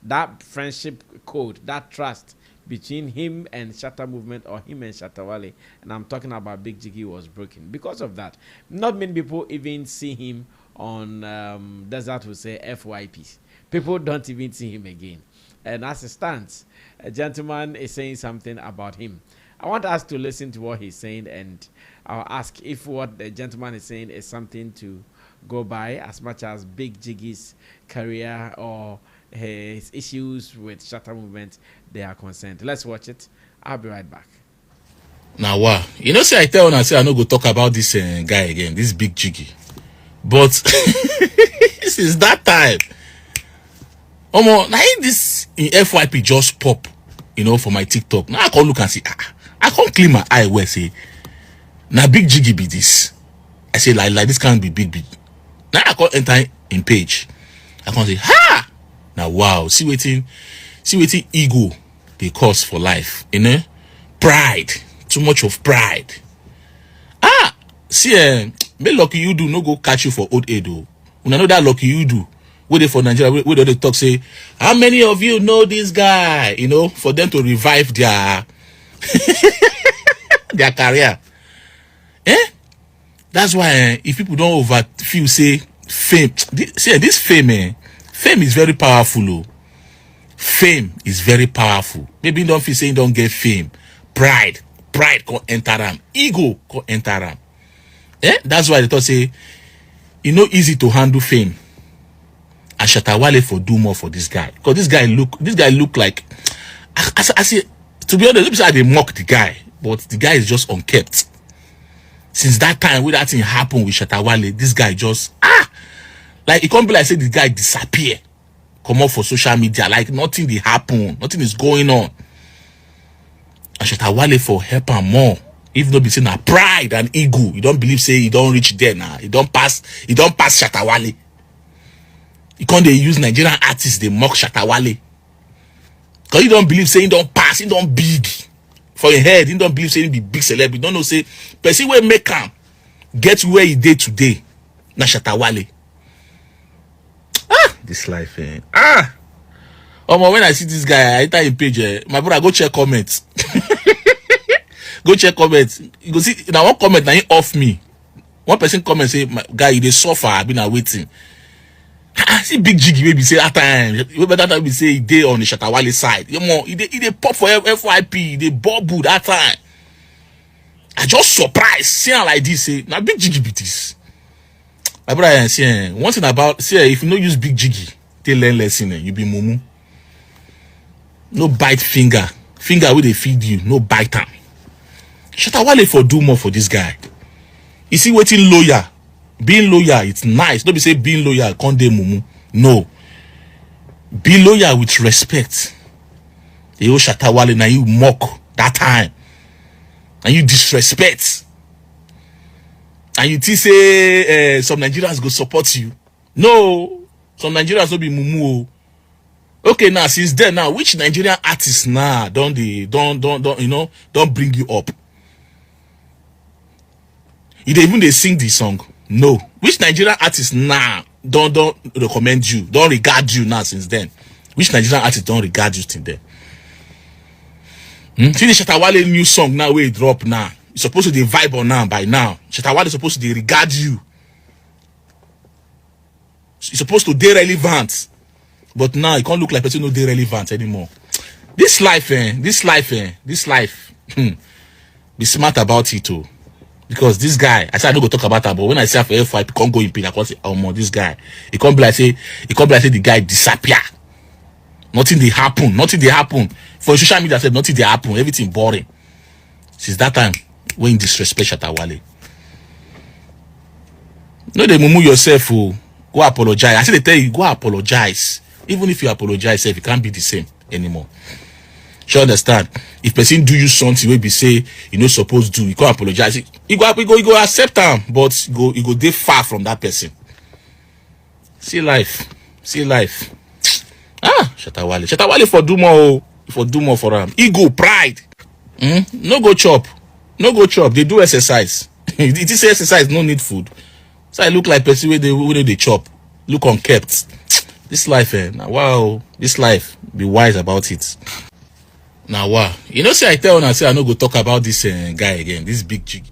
That friendship code, that trust between him and Shatta movement or him and Shatta Wale, and I'm talking about Big Jiggy, was broken. Because of that, not many people even see him on Desert will say FYP. People don't even see him again. And as it stands, a gentleman is saying something about him. I want us to listen to what he's saying, and I'll ask if what the gentleman is saying is something to go by as much as Big Jiggy's career or his issues with Shatta movement they are concerned. Let's watch it. I'll be right back. Now, wow. You know, say I tell and say I no go talk about this guy again, this Big Jiggy. But this is that time. Now this in FYP just pop, you know, for my TikTok. Now I can look and see, I can't clean my eye where say, now Big Jiggy be this. I say like this can't be big. Now I can't enter in page. I can't say, ha! Now wow, see waiting ego they cause for life, you know? Pride, too much of pride. See, me lucky you do no go catch you for old age though. When I know that lucky you do, wait for Nigeria, where they talk say, how many of you know this guy? You know, for them to revive their their career. That's why if people don't feel say fame, this fame, fame is very powerful. Oh. Fame is very powerful. Maybe you don't feel saying don't get fame. Pride can enter them. Ego can enter them. That's why they thought say, you know, easy to handle fame. And Shatta Wale for do more for this guy. Because this guy look like, I say, to be honest, let me say they mock the guy, but the guy is just unkept. Since that time, when that thing happened with Shatta Wale, this guy just, like, it can't be like say the guy disappear. Come up for social media, like nothing they happen, nothing is going on. And Shatta Wale for help him more. Even though be saying pride and ego, you don't believe say you don't reach there now. You don't pass Shatta Wale. You can't they use Nigerian artists, they mock Shatta Wale. Because you don't believe say you don't pass, you don't big. For your head, you don't believe say you be big celebrity. You don't know say person will make him get where he did today. Na Shatta Wale. This life, when I see this guy, I enter in page, my brother, go check comments. Go check comments. You go see, now one comment, now he off me. One person comment say, my guy, you dey suffer, I've been waiting. See Big Jiggy, maybe say that time. That time we say he dey on the Shatta Wale side. You know, he dey pop for FYP, they bubble that time. I just surprised, seeing like this, say, now Big Jiggy be this. My brother, see, one thing about, see, if you no use Big Jiggy, they learn lesson, you be mumu. No bite finger where they feed you, no bite them. Shatta Wale for do more for this guy. You see, waiting lawyer, being lawyer, it's nice. Don't be say being lawyer, can't dey mumu. No, be lawyer with respect. The old Shatta Wale, now you mock that time, and you disrespect. And you think say some Nigerians go support you. No, some Nigerians will be mumu. Okay, now since then, now which Nigerian artists now don't bring you up? You even they sing the song? No. Which Nigerian artists now don't recommend you, don't regard you now since then? Which Nigerian artists don't regard you since then? See the Shatta Wale new song now where it drop now. You're supposed to be vibe on now by now. Shatta Wale is supposed to regard you. You're supposed to be relevant. But now it can't look like person no dey relevant anymore. This life, be smart about it too. Because this guy, I said I don't go talk about that, but when I say for F5, he can't go in pain. I can't say, oh man, this guy. It can't be like say the guy disappear. Nothing they happen. For social media said nothing they happen, everything boring. Since that time, when disrespect Shatta Wale. No, they mumu yourself, oh. Go apologize. I said they tell you, go apologize. Even if you apologize, it can't be the same anymore. You understand? If person do you something where be say you know supposed to do, you can't apologize. You go accept them, but you go dey far from that person. See life. Shatta Wale for do more for him. Ego, pride. No go chop. They do exercise. It is exercise, no need food. So I look like person where they chop. Look unkept. This life, now wow. This life, be wise about it. Now wow. You know, say I tell and say I no go talk about this guy again. This big Jiggy.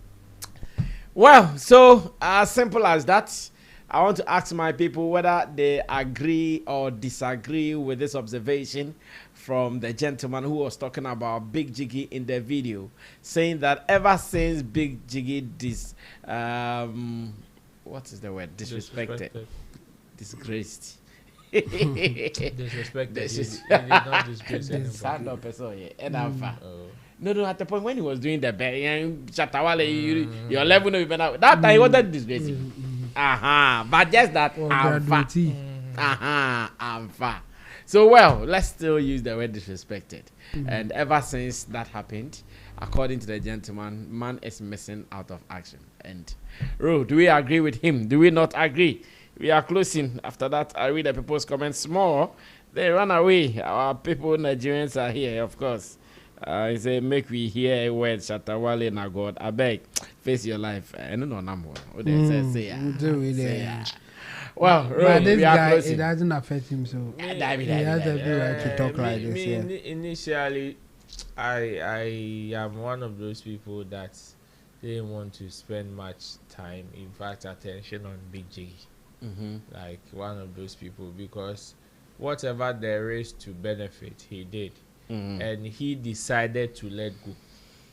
Well, so as simple as that. I want to ask my people whether they agree or disagree with this observation from the gentleman who was talking about Big Jiggy in the video, saying that ever since Big Jiggy what is the word? Disrespected. Disgraced. Disrespected. Not disgrace anymore. No, at the point when he was doing the Shatta Wale, your level no even that time he wanted disgrace. But just that I'm far. So well, let's still use the word disrespected. And ever since that happened, according to the gentleman, man is missing out of action. And Ro, do we agree with him? Do we not agree? We are closing. After that, I read the people's comments more. They run away. Our people, Nigerians, are here, of course. I say, make we hear a word, Shatta Wale, na God. I beg, face your life. I don't know number. Well, but this guy, closing. It doesn't affect him, so he has every right to talk like this. Initially, I am one of those people that didn't want to spend much time, in fact, attention on Big Jiggy. Like one of those people, because whatever there is to benefit, he did. And he decided to let go.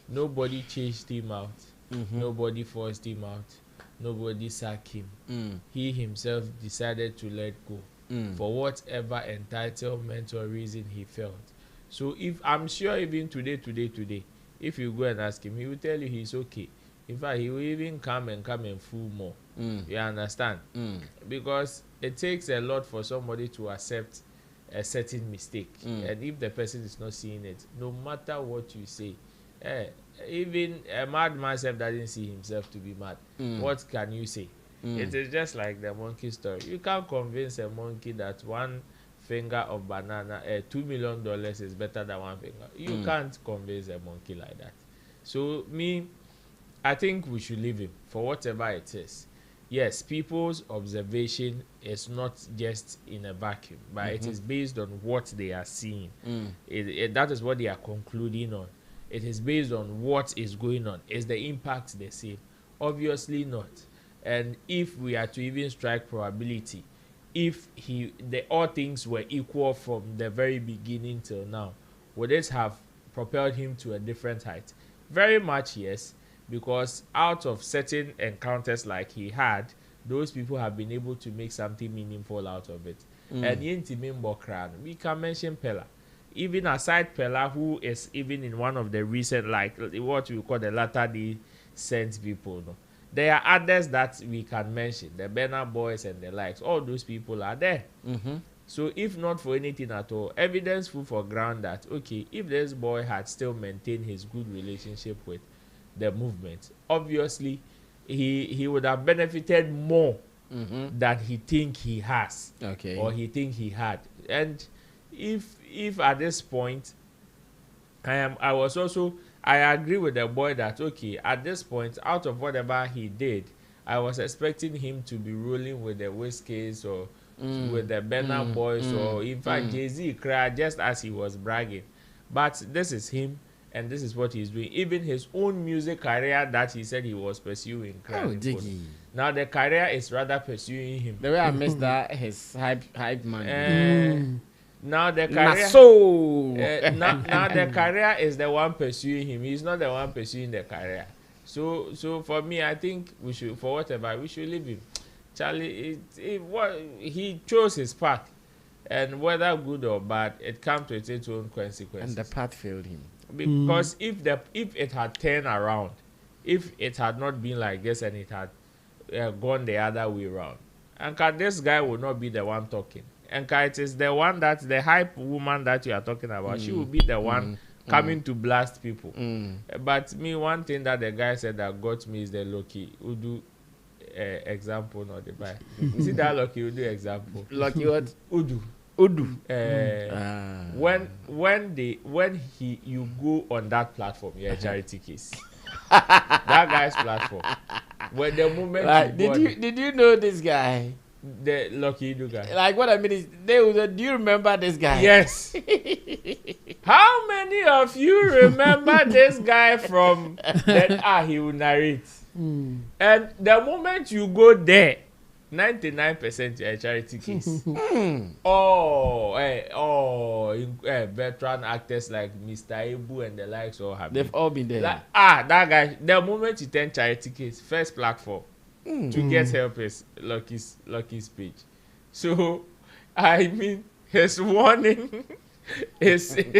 Nobody chased him out. Nobody forced him out. Nobody sacked him. He himself decided to let go for whatever entitlement or reason he felt. So if I'm sure even today, if you go and ask him, he will tell you he's okay. In fact, he will even come and fool more. You understand? Because it takes a lot for somebody to accept a certain mistake, and if the person is not seeing it, no matter what you say, even a mad man doesn't see himself to be mad. What can you say? It is just like the monkey story. You can't convince a monkey that one finger of banana, $2 million is better than one finger. You can't convince a monkey like that. So I think we should leave him for whatever it is. Yes, people's observation is not just in a vacuum, but it is based on what they are seeing. That is what they are concluding on. It is based on what is going on. Is the impact the same? Obviously not. And if we are to even strike probability, if all things were equal from the very beginning till now, would it have propelled him to a different height? Very much yes. Because out of certain encounters like he had, those people have been able to make something meaningful out of it. And we can mention Pella. Even aside Pella, who is even in one of the recent, like what we call the Latter-day Saints people, no? There are others that we can mention, the Burna Boys and the likes. All those people are there. So if not for anything at all, evidence full for ground that, okay, if this boy had still maintained his good relationship with the movement, obviously he would have benefited more than he think he has, or he think he had. And if at this point I agree with the boy that, okay, at this point, out of whatever he did, I was expecting him to be rolling with the Whiskies or with the Burna Boys, or in fact Jay-Z cried just as he was bragging. But this is him. and this is what he's doing. Even his own music career that he said he was pursuing. Jiggy. Now the career is rather pursuing him. The way I missed that, his hype man. Now the career. Now the career is the one pursuing him. He's not the one pursuing the career. So for me, I think we should, for whatever, we should leave him. Charlie, he chose his path, and whether good or bad, it comes with its own consequences. And the path failed him. Because if it had turned around, if it had not been like this and it had gone the other way around, and this guy would not be the one talking. And it is the one that the hype woman that you are talking about. She will be the one coming to blast people. But me, one thing that the guy said that got me is the Lucky Udu example, not the buy. See that Lucky Udu example? Lucky what? Udu. When you go on that platform, you're a charity case. That guy's platform. When the moment did you know this guy? The Lucky Udu guy. Like what I mean is, do you remember this guy? Yes. How many of you remember this guy from that? He will narrate. And the moment you go there, 99% a charity case. Veteran actors like Mr. Ibu and the likes all have. They've all been there. That guy. The moment you turn charity case, first platform to get help is Lucky's page. So, I mean, his warning is the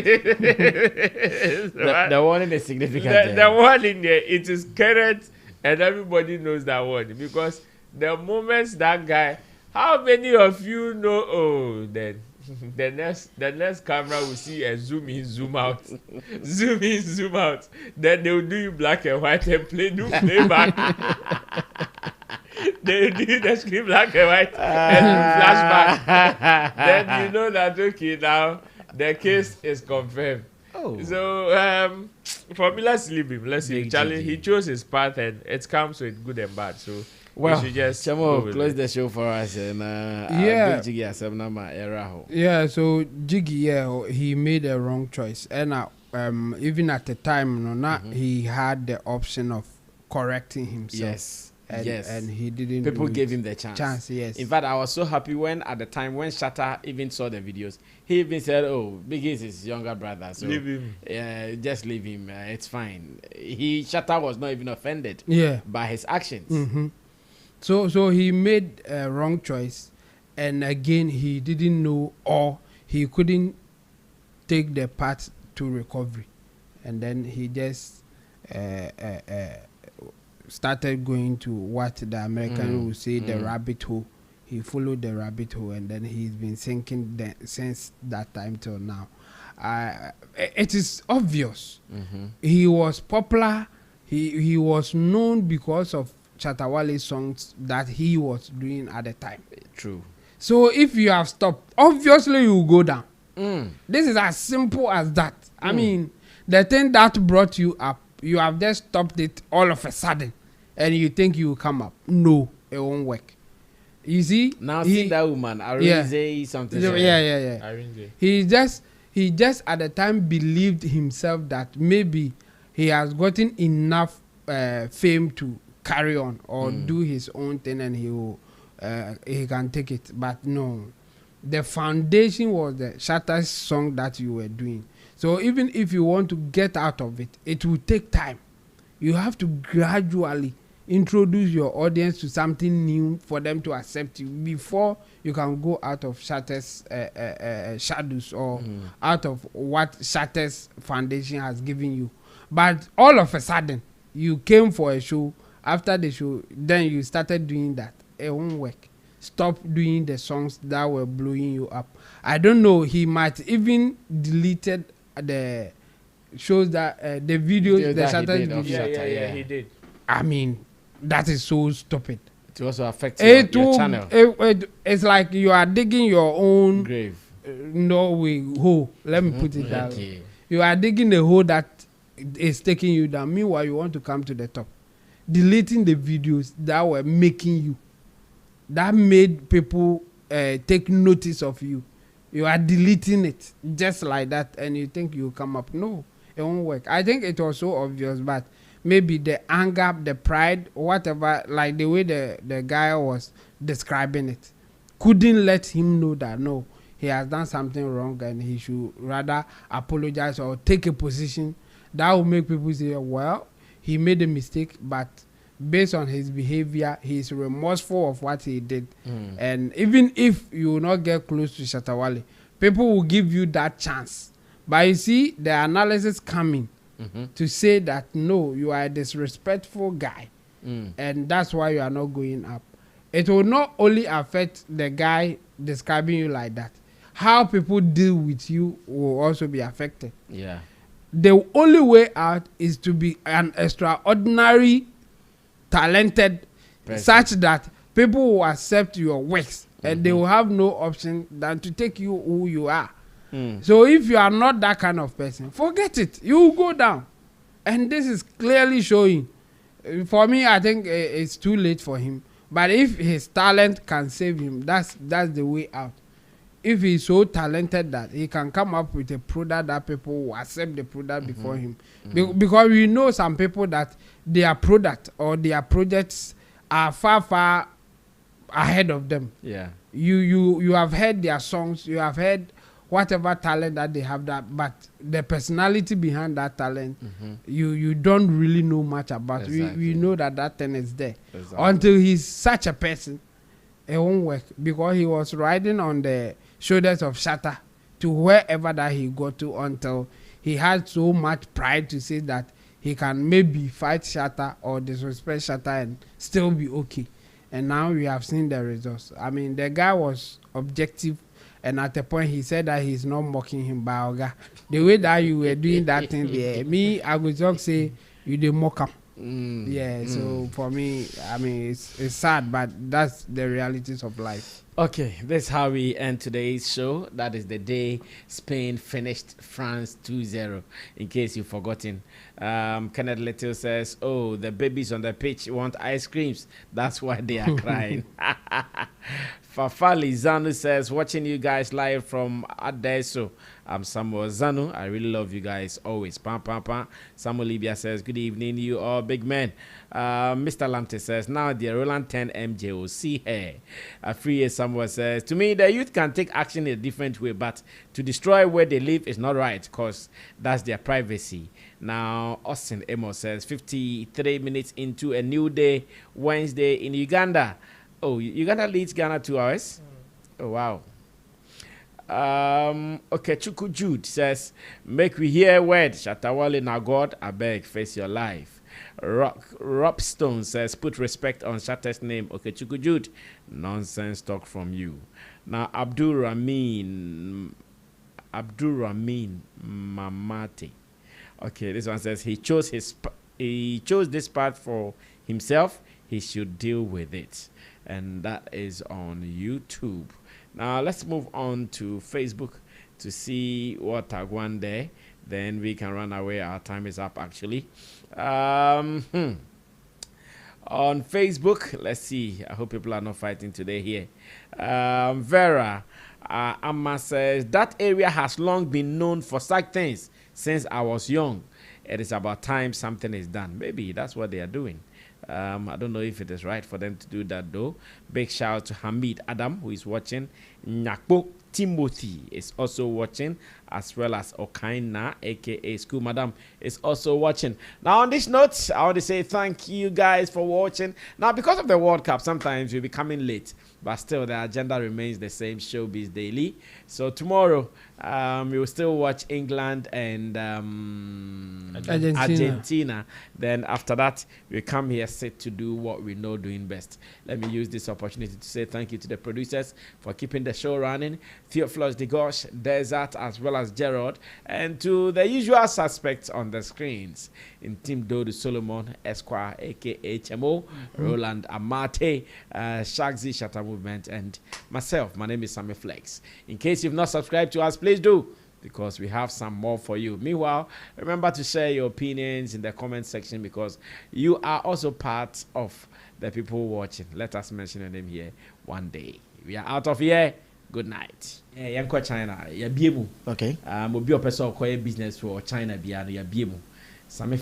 warning is significant. The warning there, it is current, and everybody knows that warning, because the moment that guy, how many of you know? Oh, then the next camera will see a zoom in, zoom out, zoom in, zoom out. Then they will do you black and white and playback. They will do the screen black and white and flashback. Then you know that okay, now the case is confirmed. So for me, let's leave him. Let's leave Charlie. He chose his path, and it comes with good and bad. So we should just close the show for us. And Jiggy so Jiggy, he made a wrong choice, and even at the time, he had the option of correcting himself. And he didn't. People gave him the chance. Yes. In fact, I was so happy when at the time when Shatta even saw the videos, he even said, "Oh, Biggie is his younger brother, so leave him. Just leave him. It's fine." Shatta was not even offended. By his actions. So he made a wrong choice, and again he didn't know, or he couldn't take the path to recovery, and then he just started going to what the American would say the rabbit hole. He followed the rabbit hole, and then he's been sinking since that time till now. It is obvious. He was popular. He was known because of Shatta Wale's songs that he was doing at the time. True. So if you have stopped, obviously you will go down. This is as simple as that. I mean, the thing that brought you up, you have just stopped it all of a sudden, and you think you will come up. No, it won't work. You see? Now see that woman, Arinze something. Yeah. He just at the time believed himself that maybe he has gotten enough fame to carry on or do his own thing, and he can take it. But no, the foundation was the Shatta's song that you were doing. So even if you want to get out of it, it will take time. You have to gradually introduce your audience to something new for them to accept you before you can go out of Shatta's shadows or out of what Shatta's foundation has given you. But all of a sudden, you came for a show. After the show, then you started doing that. It won't work. Stop doing the songs that were blowing you up. I don't know. He might even deleted the shows that the videos, the Shatta videos. Yeah, he did. I mean, that is so stupid. It also affects your channel. It's like you are digging your own grave. Hole. Let me put it that way. You are digging a hole that is taking you down. Meanwhile, you want to come to the top. Deleting the videos that were making you, that made people take notice of you. You are deleting it just like that, and you think you come up. No, it won't work. I think it was so obvious, but maybe the anger, the pride, whatever, like the way the guy was describing it, couldn't let him know that no, he has done something wrong and he should rather apologize or take a position that will make people say, well, he made a mistake, but based on his behavior, he's remorseful of what he did. And even if you will not get close to Shatta Wale, people will give you that chance. But you see, the analysis coming to say that no, you are a disrespectful guy, and that's why you are not going up. It will not only affect the guy describing you like that. How people deal with you will also be affected. Yeah. The only way out is to be an extraordinary, talented, person, such that people will accept your works and they will have no option than to take you who you are. So if you are not that kind of person, forget it. You will go down. And this is clearly showing. For me, I think it's too late for him. But if his talent can save him, that's the way out. If he's so talented that he can come up with a product that people will accept the product before him. Because we know some people that their product or their projects are far ahead of them. Yeah. You have heard their songs, you have heard whatever talent that they have, that, but the personality behind that talent, you don't really know much about. Exactly. We know that thing is there. Exactly. Until he's such a person, it won't work, because he was riding on the shoulders of Shatta to wherever that he got to, until he had so much pride to say that he can maybe fight Shatta or disrespect Shatta and still be okay. And now we have seen the results. I mean, the guy was objective. And at a point, he said that he's not mocking him, by Oga. The way that you were doing that thing there, me, I would just say, you did mock him. So for me, I mean, it's sad, but that's the realities of life. Okay, that's how we end today's show. That is the day Spain finished France 2-0, in case you've forgotten. Kenneth Little says, oh, the babies on the pitch want ice creams. That's why they are crying. Fafali Zanu says, watching you guys live from Adeso. I'm Samuel Zanu. I really love you guys always. Pam, pam, pam. Samuel Libya says, good evening, you all big men. Mr. Lamte says, now the Roland 10 MJOC here. Free Samuel says, to me, the youth can take action in a different way, but to destroy where they live is not right, because that's their privacy. Now, Austin Amos says, 53 minutes into a new day, Wednesday in Uganda. Oh, Uganda leads Ghana 2 hours? Oh, wow. Okay, Chuku Jude says, make we hear word. Shatta Wale na God, I beg, face your life. Rob Stone says, put respect on Shatta's name. Okay, Chuku Jude, nonsense talk from you. Now, Abdul Ramin Mamate. Okay, this one says, he chose this part for himself. He should deal with it. And that is on YouTube. Now let's move on to Facebook to see what Tagwan there. Then we can run away. Our time is up actually. On Facebook, let's see. I hope people are not fighting today here. Vera Amma says, that area has long been known for such things since I was young. It is about time something is done. Maybe that's what they are doing. I don't know if it is right for them to do that though. Big shout out to Hamid Adam, who is watching. Nyakpo Timothy is also watching, as well as Okaina, aka School Madam, is also watching. Now on this note, I want to say thank you guys for watching. Now because of the World Cup, sometimes we'll be coming late, but still the agenda remains the same, Showbiz Daily. So tomorrow we will still watch England and Argentina. Then after that, we come here set to do what we know doing best. Let me use this opportunity to say thank you to the producers for keeping the show running, Theophilus Degosh, Desert, as well as Gerald, and to the usual suspects on the screens in Team Dodo Solomon, Esquire, aka HMO, Roland Amate, Shagzi Shatta Movement, and myself. My name is Sammy Flex. In case you've not subscribed to us, please do, because we have some more for you. Meanwhile, remember to share your opinions in the comment section, because you are also part of the people watching. Let us mention your name here one day. We are out of here. good night. Yeah, yanko China. Ya biemu. Okay. Obi opese okoye business for China bia no ya biemu. Sammy